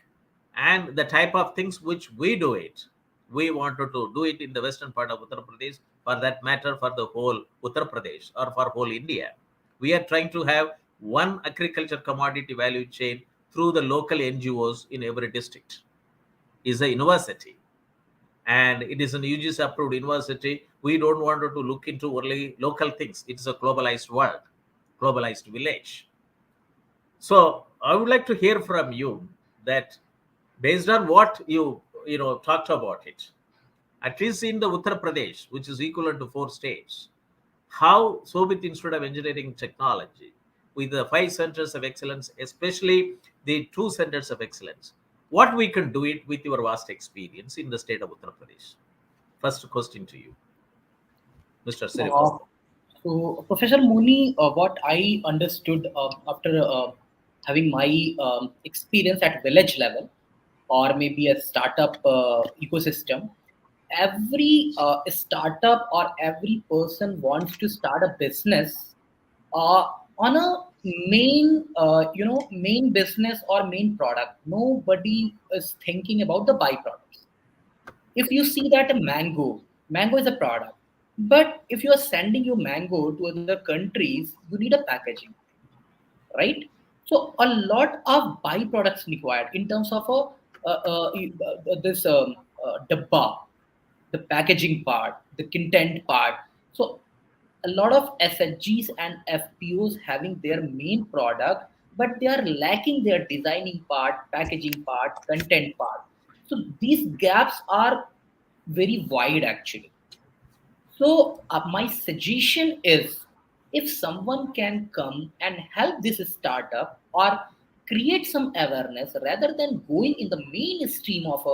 and the type of things which we do it. We wanted to do it in the western part of Uttar Pradesh, for that matter, for the whole Uttar Pradesh or for whole India. We are trying to have one agriculture commodity value chain through the local NGOs in every district. Is a university, and it is an UGC approved university. We don't want to look into only local things. It's a globalized world, globalized village. So I would like to hear from you that, based on what you talked about it, at least in the Uttar Pradesh, which is equivalent to 4 states, how Shobhit Institute of Engineering Technology, with the 5 centers of excellence, especially the 2 centers of excellence, what we can do it with your vast experience in the state of Uttar Pradesh. First question to you, Mr. Srivastava. So, Professor Moni, what I understood after having my experience at village level, or maybe a startup ecosystem, every startup or every person wants to start a business on a main business or main product. Nobody is thinking about the byproducts. If you see that a mango is a product, but if you are sending your mango to other countries, you need a packaging, right? So a lot of byproducts required in terms of this dabba, the packaging part, the content part. So a lot of SHGs and FPOs having their main product, but they are lacking their designing part, packaging part, content part. So these gaps are very wide actually. So my suggestion is, if someone can come and help this startup or create some awareness rather than going in the mainstream of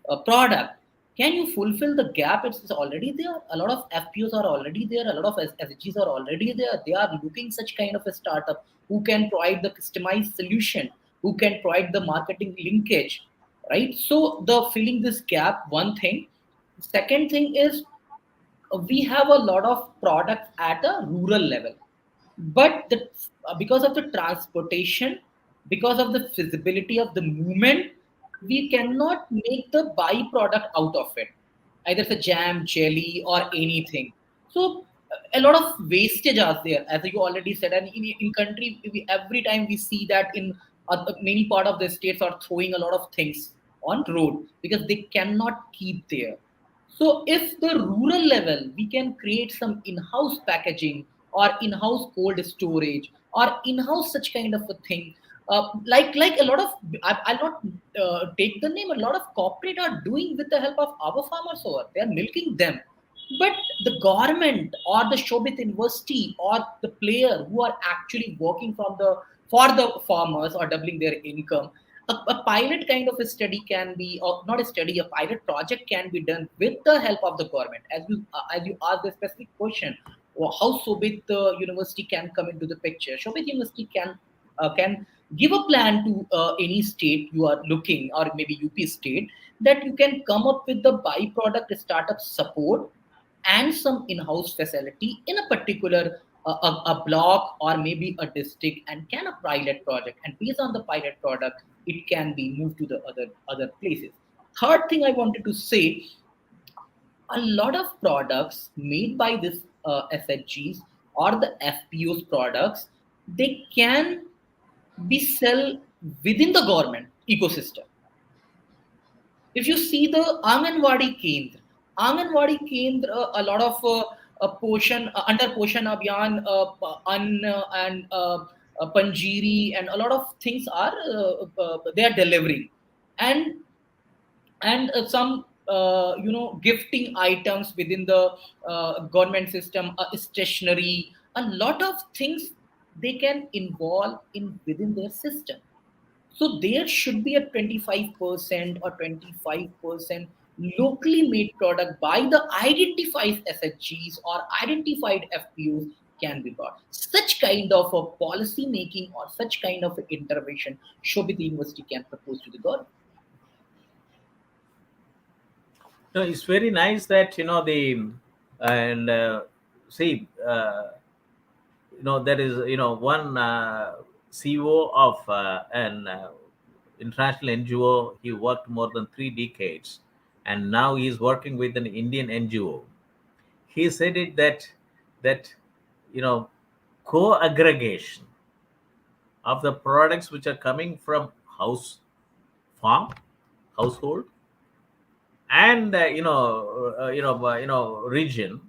a product, can you fulfill the gap? It's already there. A lot of FPOs are already there. A lot of SGs are already there. They are looking such kind of a startup who can provide the customized solution, who can provide the marketing linkage, right? So the filling this gap, one thing. Second thing is, we have a lot of products at a rural level, but because of the transportation, because of the feasibility of the movement, we cannot make the byproduct out of it, either it's a jam, jelly, or anything. So a lot of wastage are there, as you already said. And in country, every time we see that in many part of the states are throwing a lot of things on road because they cannot keep there. So if the rural level, we can create some in-house packaging or in-house cold storage or in-house such kind of a thing, like a lot of, I'll not take the name, a lot of corporate are doing with the help of our farmers over. They are milking them. But the government or the Shobhit University or the player who are actually working for the farmers or doubling their income, a pilot kind of a study can be, or not a study, a pilot project can be done with the help of the government. As you asked the specific question, or how Shobhit University can come into the picture. Shobhit University can give a plan to any state you are looking, or maybe UP state, that you can come up with the byproduct startup support and some in-house facility in a particular a block or maybe a district, and can a pilot project, and based on the pilot product it can be moved to the other places. Third thing I wanted to say, a lot of products made by this SHGs or the FPOs products, they can be sell within the government ecosystem. If you see the Anganwadi Kendra, a lot of under Poshan Abhiyan, and Panjiri, and a lot of things are they are delivering, and some gifting items within the government system, stationery, a lot of things they can involve in within their system. So there should be a 25% or 25% locally made product by the identified SHGs or identified FPOs can be brought. Such kind of a policy making or such kind of intervention Shobhit University can propose to the government. No, it's very nice that the and see there is one CEO of an international NGO. He worked more than 3 decades, and now he is working with an Indian NGO. He said it that co-aggregation of the products which are coming from household, and region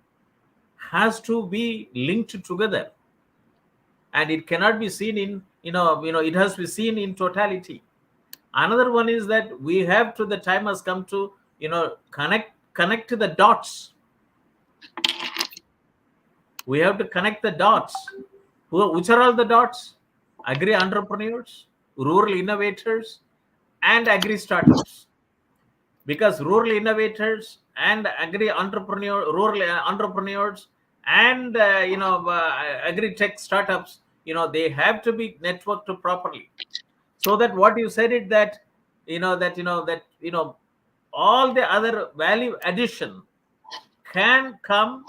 has to be linked together, and it cannot be seen in it has to be seen in totality. Another one is that we have to, the time has come to connect the dots. We have to connect the dots. Which are all the dots? Agri entrepreneurs, rural innovators, and agri startups. Because rural innovators and rural entrepreneurs and agri tech startups, they have to be networked properly. So that what you said it that all the other value addition can come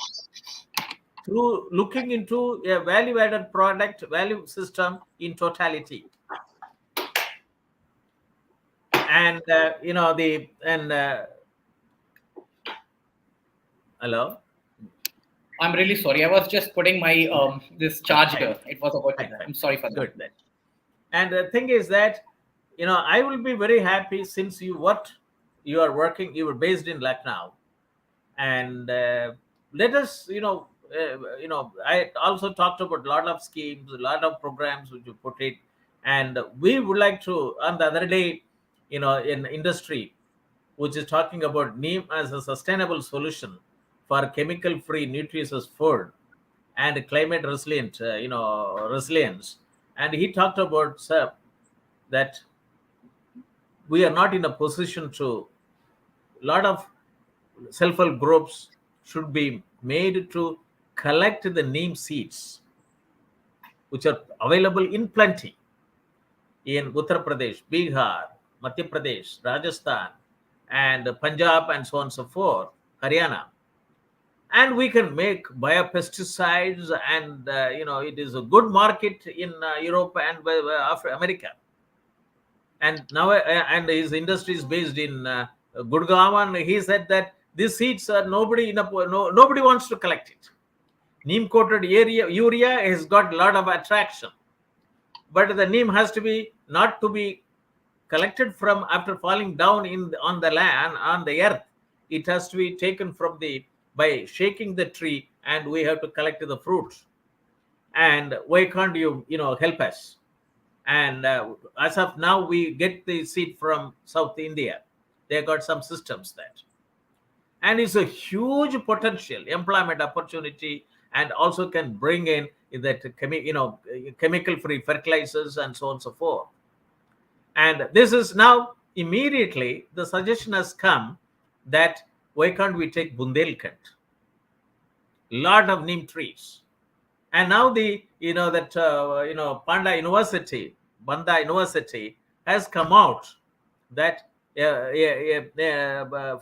through looking into a value added product value system in totality. And hello. I'm really sorry. I was just putting my this charger. It was about. I'm sorry for that. Good. And the thing is that I will be very happy, since you are working. You were based in Lucknow, and let us I also talked about a lot of schemes, a lot of programs which you put it, and we would like to. On the other day, in industry, which is talking about neem as a sustainable solution for chemical-free nutritious food and climate resilient, resilience. And he talked about, sir, that we are not in a position to. A lot of self-help groups should be made to collect the neem seeds, which are available in plenty in Uttar Pradesh, Bihar, Madhya Pradesh, Rajasthan, and Punjab, and so on and so forth, Haryana. And we can make biopesticides, and it is a good market in Europe and America. And now, and his industry is based in Gurgaon, and he said that these seeds are nobody wants to collect it. Neem coated urea has got a lot of attraction, but the neem has to be not to be collected from after falling down on the land, on the earth. It has to be taken from by shaking the tree, and we have to collect the fruits. And why can't you help us? And as of now, we get the seed from South India. They got some systems that, and it's a huge potential employment opportunity, and also can bring in that chemical free fertilizers and so on and so forth. And this is now immediately the suggestion has come that why can't we take Bundelkhand? Lot of neem trees. And now Panda University, Banda University has come out that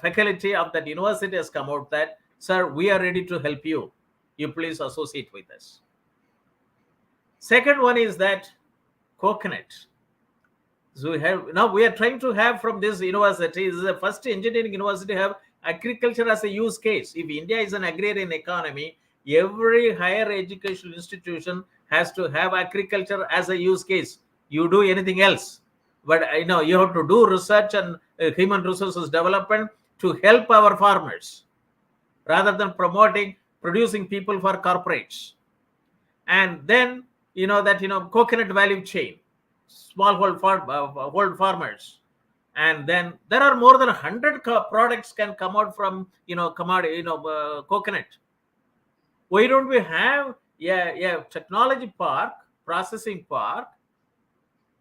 faculty of that university has come out that, sir, we are ready to help you. You please associate with us. Second one is that coconut. So we are trying to have from this university, this is the first engineering university to have agriculture as a use case. If India is an agrarian economy, every higher educational institution has to have agriculture as a use case. You do anything else, but you have to do research and human resources development to help our farmers rather than producing people for corporates. And then coconut value chain, smallhold farmers, and then there are more than 100 products can come out from coconut. Why don't we have technology park, processing park,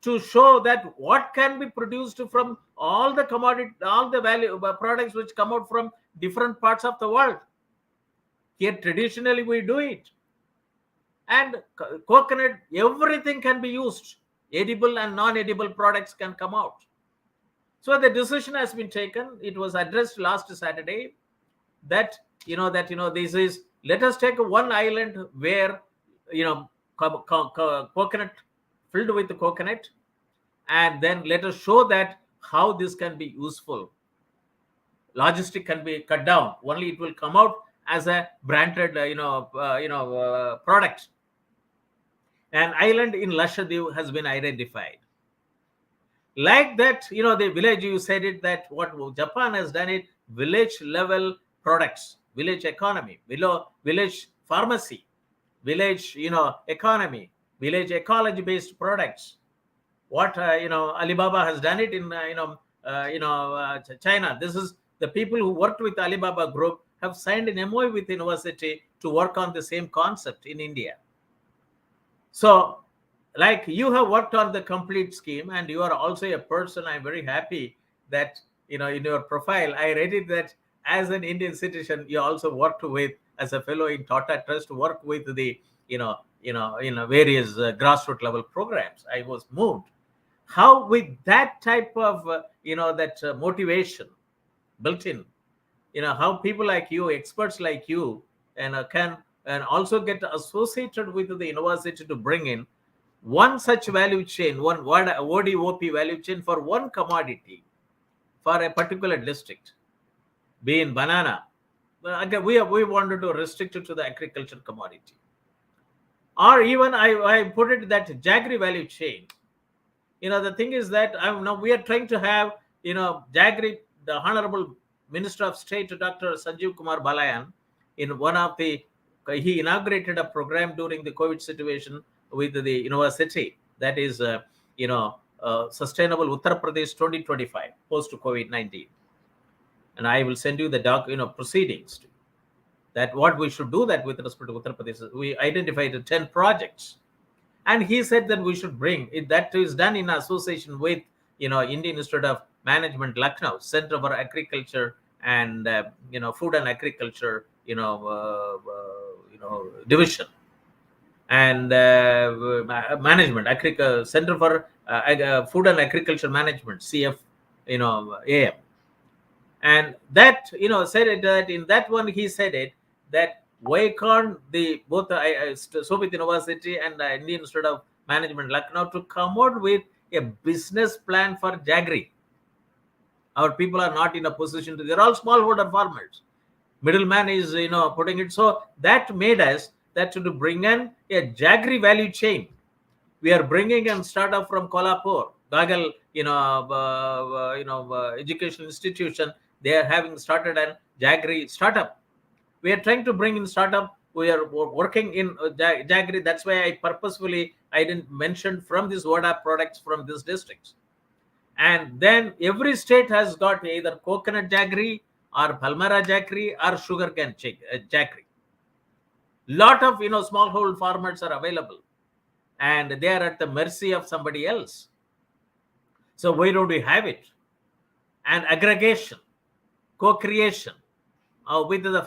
to show that what can be produced from all the commodity, all the value products which come out from different parts of the world. Here traditionally we do it. And coconut, everything can be used. Edible and non-edible products can come out. So the decision has been taken. It was addressed last Saturday that this is, let us take one island where coconut, filled with the coconut, and then let us show that how this can be useful. Logistic can be cut down. Only it will come out as a branded product. An island in Lakshadweep has been identified. Like that, the village, you said it, that what Japan has done it, village level products, village economy, village pharmacy, village, economy, village ecology based products. What, Alibaba has done it in, China. This is the people who worked with Alibaba Group have signed an MOU with university to work on the same concept in India. So, like, you have worked on the complete scheme, and you are also a person. I'm very happy that in your profile I read it that as an Indian citizen you also worked with, as a fellow in Tata Trust, work with the various grassroots level programs. I was moved how with that type of motivation built in, how people like you, experts like you, can also get associated with the university to bring in one such value chain, one ODOP value chain for one commodity for a particular district, be in banana. Again, we wanted to restrict it to the agriculture commodity. Or even I put it that Jaggery value chain. The thing is that now we are trying to have, Jaggery, the Honorable Minister of State, Dr. Sanjeev Kumar Balayan, in one of the, he inaugurated a program during the COVID situation with the university, that is, Sustainable Uttar Pradesh 2025, post-COVID-19. And I will send you the proceedings that what we should do that with respect to Uttar Pradesh. We identified 10 projects. And he said that we should bring it, that is done in association with, Indian Institute of Management, Lucknow, Center for Agriculture and, Food and Agriculture, division. And management, Center for Food and Agriculture Management, CF, AM. And that, said it, that in that one, he said it, that why can't both Shobhit University and the Indian Institute of Management, Lucknow, to come out with a business plan for Jaggery? Our people are not in a position to, they're all smallholder farmers. Middleman is, putting it. So that made us that to bring in a Jaggery value chain. We are bringing a startup from Kolhapur, Gagal, educational institution. They are having started a Jaggery startup. We are trying to bring in startup. We are working in Jaggery. That's why I didn't mention from these ODOP products from these districts. And then every state has got either coconut Jaggery or Palmyra Jaggery or sugarcane Jaggery. Lot of smallhold farmers are available, and they are at the mercy of somebody else. So why don't we have it? And aggregation, co-creation with the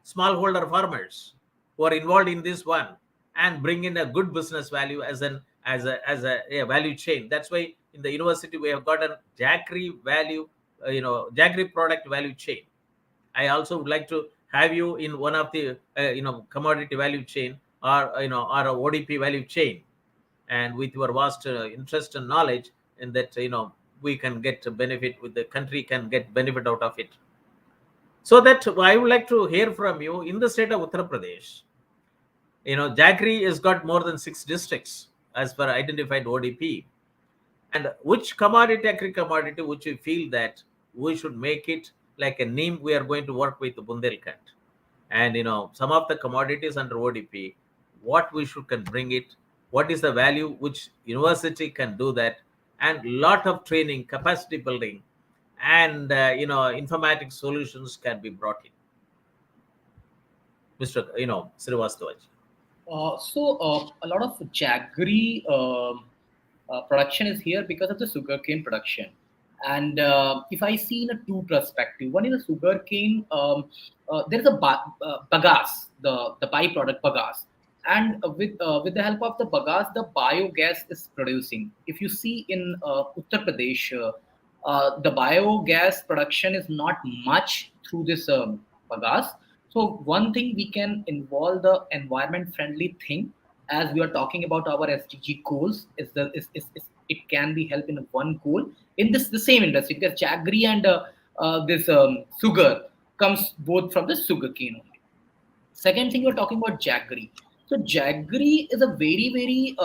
smallholder farmers who are involved in this one, and bring in a good business value as a value chain. That's why in the university we have got a Jaggery value, Jaggery product value chain. I also would like to have you in one of the commodity value chain, or or a ODP value chain, and with your vast interest and knowledge, in that we can get a benefit, with the country can get benefit out of it. So that I would like to hear from you. In the state of Uttar Pradesh, Jaggery has got more than 6 districts as per identified ODP. And which commodity, agri commodity, which you feel that we should make it like a name, we are going to work with Bundelkhand, and some of the commodities under ODP, what we should can bring it, what is the value which university can do that, and lot of training, capacity building, and informatics solutions can be brought in. Mr. Srivastava. A lot of Jaggery production is here because of the sugarcane production. And if I see in a two perspective, one is a sugarcane, there is a bagasse, the byproduct bagasse. And with the help of the bagasse, the biogas is producing. If you see in Uttar Pradesh, the biogas production is not much through this bagasse. So one thing we can involve the environment friendly thing, as we are talking about our SDG goals, is it can be help in one goal in the same industry, because Jaggery and this sugar comes both from the sugarcane only. Second thing, you're talking about Jaggery. So Jaggery is a very, very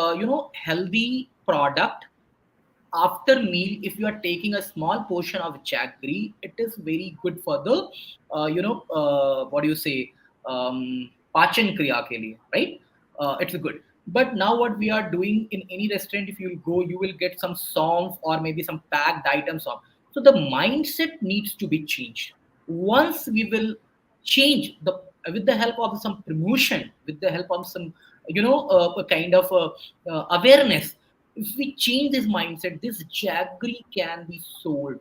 healthy product. After meal, if you are taking a small portion of Jaggery, it is very good for the what do you say, pachan kriya ke liye, right? It's good. But now what we are doing in any restaurant, if you go, you will get some songs or maybe some packed items on. So the mindset needs to be changed. Once we will change with the help of some promotion, with the help of some a kind of awareness, if we change this mindset, this Jaggery can be sold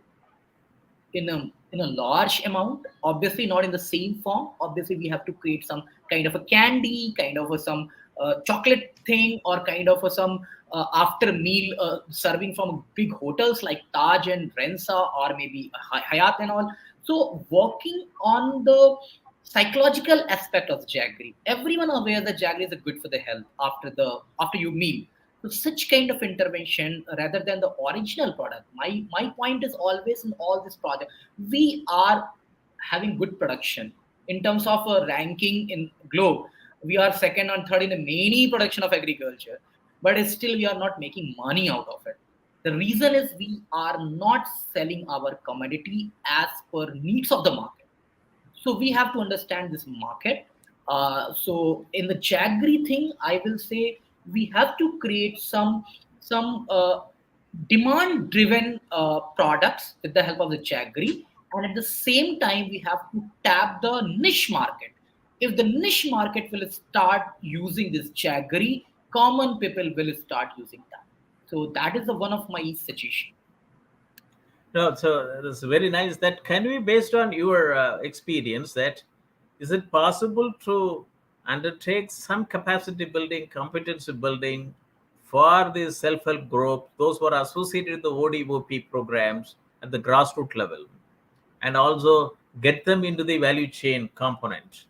in a large amount. Obviously not in the same form. Obviously we have to create some kind of a candy, kind of some chocolate thing, or kind of some after meal serving from big hotels like Taj and Rensa, or maybe Hayat and all. So working on the psychological aspect of Jaggery, everyone aware that Jaggery is good for the health after you meal. So such kind of intervention rather than the original product. My point is always in all this project, we are having good production in terms of a ranking in globe. We are second and third in the many production of agriculture, but still we are not making money out of it. The reason is we are not selling our commodity as per needs of the market. So we have to understand this market. So in the Jaggery thing, I will say we have to create some demand driven products with the help of the Jaggery, and at the same time we have to tap the niche market. If the niche market will start using this Jaggery, common people will start using that. So that is one of my suggestions. No, so it's very nice. That can be based on your experience. That is it possible to undertake some capacity building, competency building for the self-help group, those who are associated with the ODOP programs at the grassroots level, and also get them into the value chain component,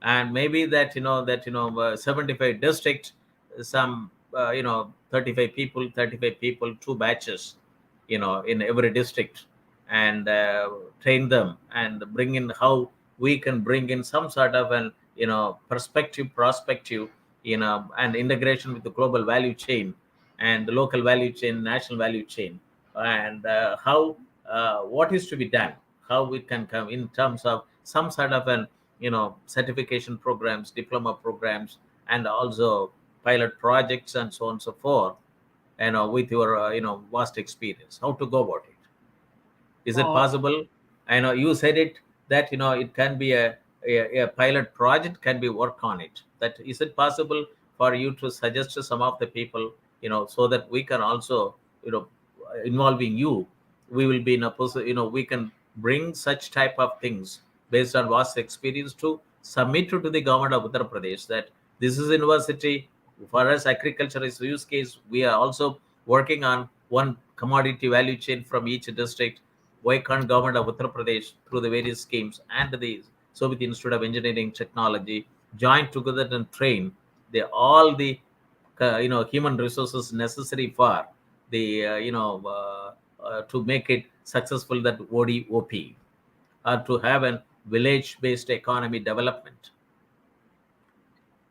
and maybe that 75 district, some 35 people, 2 batches, in every district, and train them and bring in how we can bring in some sort of an prospective, and integration with the global value chain and the local value chain, national value chain, and how what is to be done, how we can come in terms of some sort of an certification programs, diploma programs, and also pilot projects, and so on and so forth, with your vast experience, how to go about it. Is it Uh, possible? I know you said it, that it can be a pilot project, can be work on it. That is it possible for you to suggest to some of the people, so that we can also involving you, we will be in a position, we can bring such type of things based on vast experience to submit to the government of Uttar Pradesh that this is university. For us, agriculture is use case. We are also working on one commodity value chain from each district. Why can't government of Uttar Pradesh through the various schemes and the Shobhit Institute of Engineering Technology join together and train all the human resources necessary for the to make it successful, that ODOP, or to have a village-based economy development.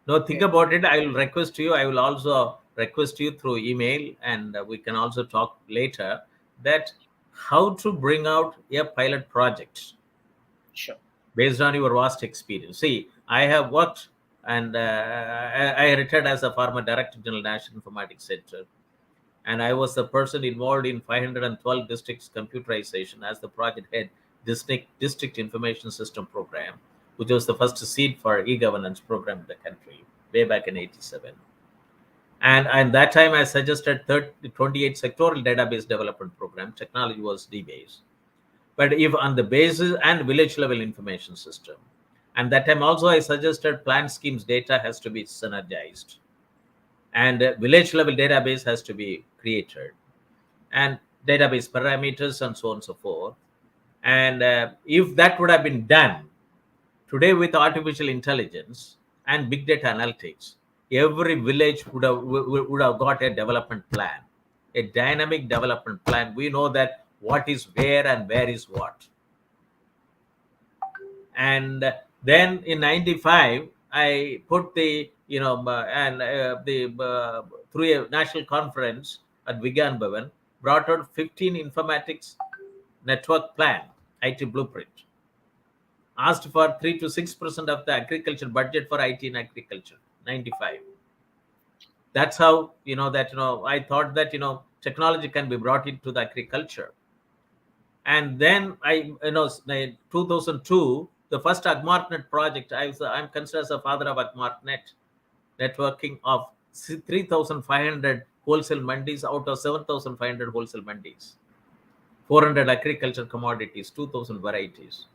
Now think about it. I will request you. I will also request you through email, and we can also talk later that how to bring out a pilot project. Sure. Based on your vast experience. See, I have worked and I retired as a former Director General National Informatics Center. And I was the person involved in 512 districts computerization as the project head, district information system program, which was the first seed for e-governance program in the country way back in 87. And that time I suggested 28 sectoral database development program. Technology was D-based. But if on the basis and village level information system, and that time also I suggested plan schemes data has to be synergized, and village level database has to be created, and database parameters and so on and so forth. And if that would have been done today with artificial intelligence and big data analytics, every village would have got a development plan, a dynamic development plan. We know that what is where and where is what. And then in 95, I put the, through a national conference at Vigyan Bhavan, brought out 15 informatics network plan, IT blueprint. Asked for 3 to 6% of the agriculture budget for IT in agriculture, 95. That's how, I thought that, technology can be brought into the agriculture. And then 2002, the first AgmarkNet project, I'm considered as a father of AgmarkNet, networking of 3,500 wholesale mandis out of 7,500 wholesale mandis, 400 agriculture commodities, 2,000 varieties.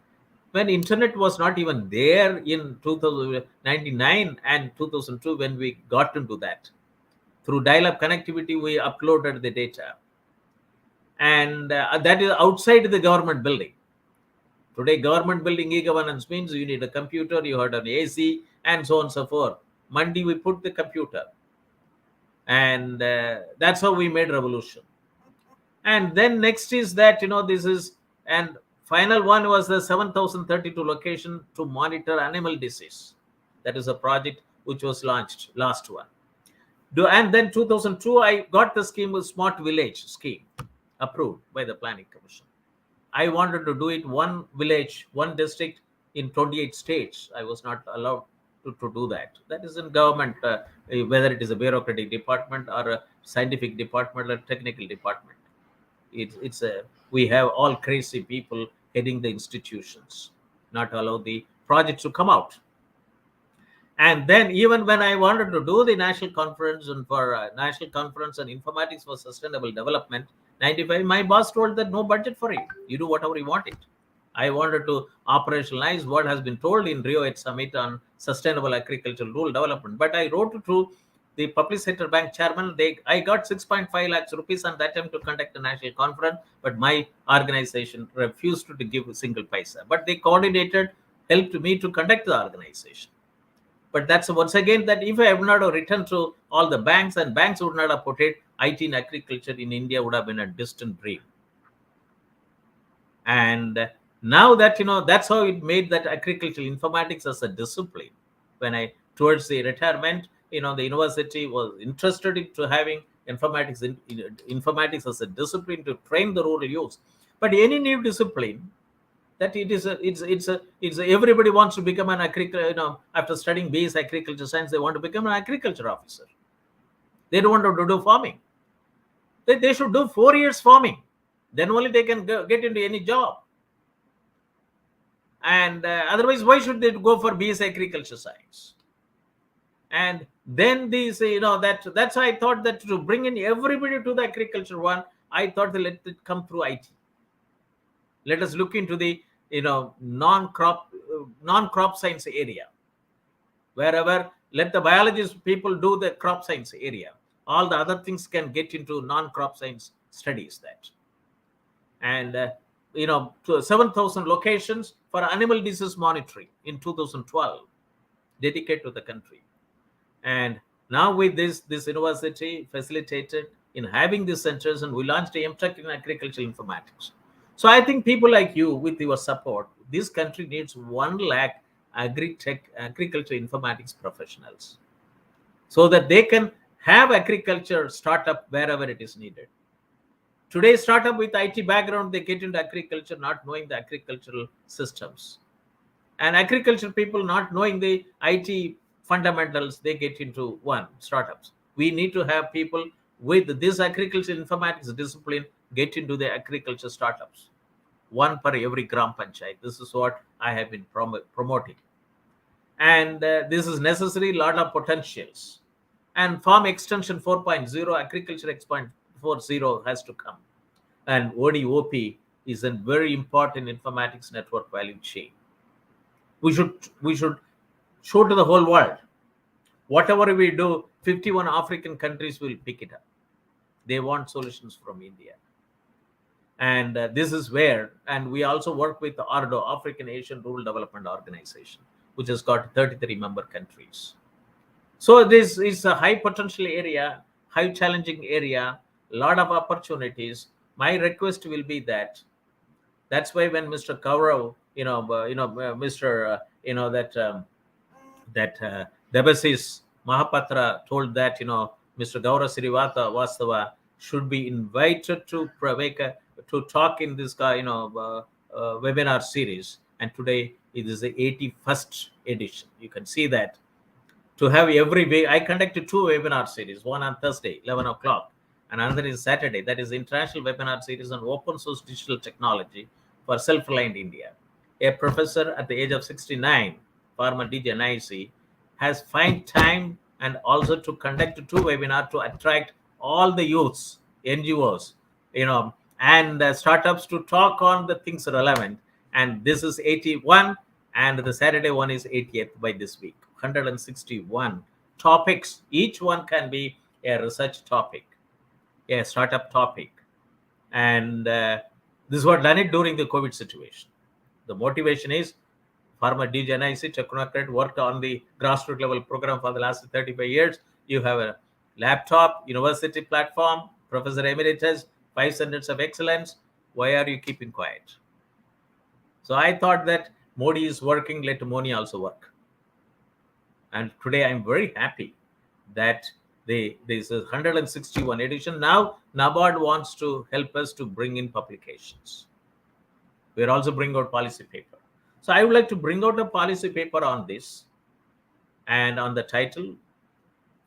When internet was not even there in 1999 and 2002, when we got into that, through dial-up connectivity, we uploaded the data. And that is outside the government building. Today, government building e-governance means you need a computer, you had an AC, and so on and so forth. Mandi, we put the computer. And that's how we made revolution. And then next is that, and final one was the 7,032 location to monitor animal disease. That is a project which was launched, last one. And then 2002, I got the scheme with Smart Village scheme, approved by the Planning Commission. I wanted to do it one village, one district in 28 states. I was not allowed to do that. That is in government, whether it is a bureaucratic department or a scientific department or technical department. We have all crazy people heading the institutions, not allow the projects to come out. And then even when I wanted to do the national conference and for national conference and informatics for sustainable development, 95, my boss told that no budget for it. You do whatever you want it. I wanted to operationalize what has been told in Rio at Summit on sustainable agricultural rural development. But I wrote to the public sector bank chairman. I got 6.5 lakhs rupees on that time to conduct a national conference, but my organization refused to give a single paisa. But they coordinated, helped me to conduct the organization. But that's once again that if I have not returned to all the banks and banks would not have put it, IT in agriculture in India would have been a distant dream. And now that, that's how it made that agricultural informatics as a discipline. When towards the retirement, the university was interested into having informatics as a discipline to train the rural youth. But any new discipline, that it's everybody wants to become an agriculture, after studying base agriculture science, they want to become an agriculture officer. They don't want to do farming. They should do 4 years farming. Then only they can get into any job. And otherwise, why should they go for BS agriculture science? And then these, that's why I thought that to bring in everybody to the agriculture one, I thought that let it come through IT. Let us look into the non-crop science area. Wherever, let the biologist people do the crop science area. All the other things can get into non-crop science studies. That and to 7,000 locations for animal disease monitoring in 2012, dedicated to the country. And now with this university facilitated in having these centers, and we launched a MTech in agricultural informatics. So I think people like you, with your support, this country needs 1 lakh agriculture informatics professionals, so that they can have agriculture startup wherever it is needed. Today, startup with IT background, they get into agriculture not knowing the agricultural systems. And agriculture people not knowing the IT fundamentals, they get into startups. We need to have people with this agriculture informatics discipline get into the agriculture startups. 1 per every gram panchayat. This is what I have been promoting. And this is necessary, lot of potentials. And farm extension 4.0, agriculture 4.0 has to come. And ODOP is a very important informatics network value chain. We should show to the whole world. Whatever we do, 51 African countries will pick it up. They want solutions from India. And this is where, and we also work with the ARDO, African Asian Rural Development Organization, which has got 33 member countries. So this is a high potential area, high challenging area, lot of opportunities. My request will be that's why when Mr. Gaurav, Mr. Debasis Mahapatra told that, Mr. Gaurav Srivastava should be invited to talk in this webinar series. And today it is the 81st edition. You can see that. To have every way, I conducted 2 webinar series, one on Thursday, 11 o'clock, and another is Saturday. That is international webinar series on open source digital technology for self-reliant India. A professor at the age of 69, former DJNIC, has found time and also to conduct 2 webinars to attract all the youths, NGOs, and startups to talk on the things relevant. And this is 81, and the Saturday one is 80th by this week. 161 topics. Each one can be a research topic, a startup topic. And this is what done it during the COVID situation. The motivation is former DJNIC, technocrat, worked on the grassroots level program for the last 35 years. You have a laptop, university platform, Professor Emeritus, 5 centers of excellence. Why are you keeping quiet? So I thought that Modi is working, let Moni also work. And today I'm very happy that this is 161 edition. Now NABARD wants to help us to bring in publications. We're also bringing out policy paper. So I would like to bring out a policy paper on this, and on the title,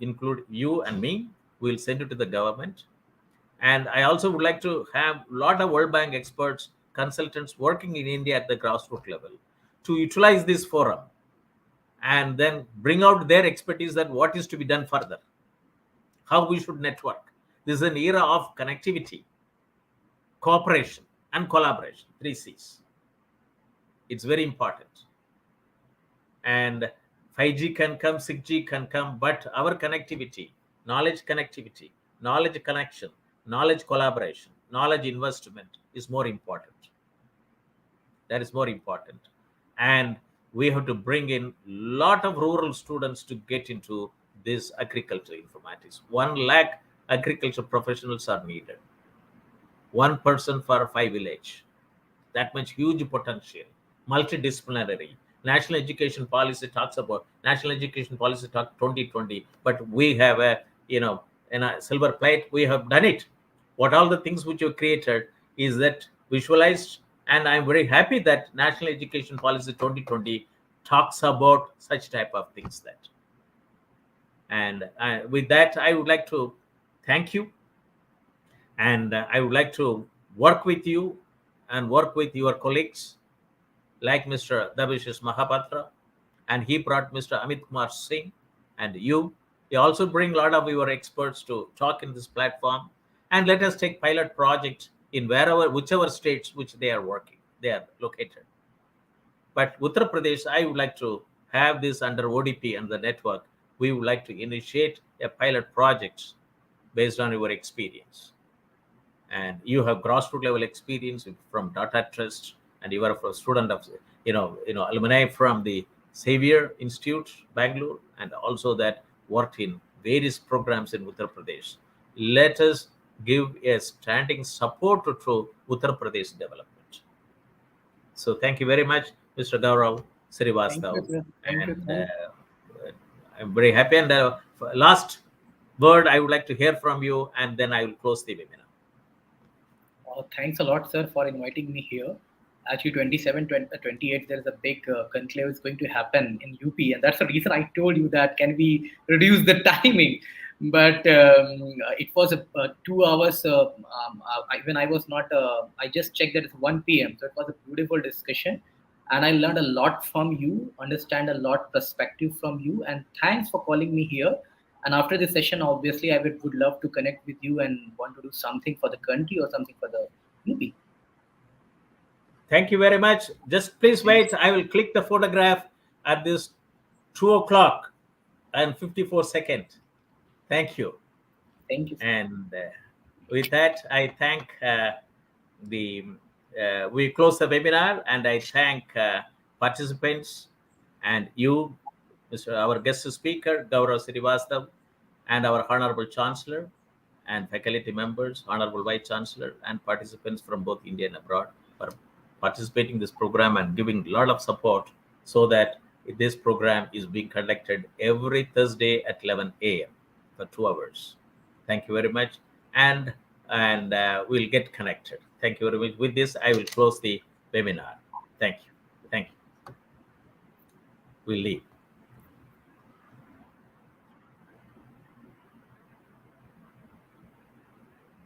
include you and me. We'll send it to the government. And I also would like to have a lot of World Bank experts, consultants working in India at the grassroots level to utilize this forum and then bring out their expertise that what is to be done further, how we should network. This is an era of connectivity, cooperation, and collaboration, 3 C's. It's very important. And 5G can come, 6G can come, but our connectivity, knowledge connection, knowledge collaboration, knowledge investment is more important. That is more important. And we have to bring in a lot of rural students to get into this agriculture informatics. 1 lakh agriculture professionals are needed. 1 person for 5 village. That much huge potential. Multidisciplinary. National Education Policy talks about National Education Policy talk 2020, but we have in a silver plate, we have done it. What all the things which you created is that visualized, and I'm very happy that National Education Policy 2020 talks about such type of things. That, and with that, I would like to thank you, and I would like to work with you and work with your colleagues like Mr. Dabishis Mahapatra, and he brought Mr. Amit Kumar Singh, and you also bring a lot of your experts to talk in this platform. and let us take pilot projects in whichever states which they are located. But Uttar Pradesh, I would like to have this under ODP and the network. We would like to initiate a pilot project based on your experience. And you have grassroots level experience from Data Trust, and you are a student of, alumni from the Xavier Institute, Bangalore, and also that worked in various programs in Uttar Pradesh. Let us give a standing support to Uttar Pradesh development. So thank you very much, Mr. Gaurav Srivastava. And I'm very happy. And last word I would like to hear from you, and then I will close the webinar. Thanks a lot, sir, for inviting me here. Actually, 27, 28, there is a big conclave is going to happen in UP. And that's the reason I told you that can we reduce the timing. But it was 2 hours. When I was not, I just checked that it's 1 p.m. So it was a beautiful discussion. And I learned a lot from you, understand a lot perspective from you. And thanks for calling me here. And after this session, obviously, I would love to connect with you and want to do something for the country or something for the UP. Thank you very much. Just please wait. I will click the photograph at this 2 o'clock and 54 seconds. Thank you. Thank you. And with that, I thank we close the webinar, and I thank participants and you, our guest speaker, Gaurav Srivastava, and our Honorable Chancellor and faculty members, Honorable Vice Chancellor, and participants from both India and abroad for participating in this program and giving a lot of support so that this program is being conducted every Thursday at 11 a.m. for 2 hours. Thank you very much. And we'll get connected. Thank you very much. With this, I will close the webinar. Thank you. Thank you. We'll leave.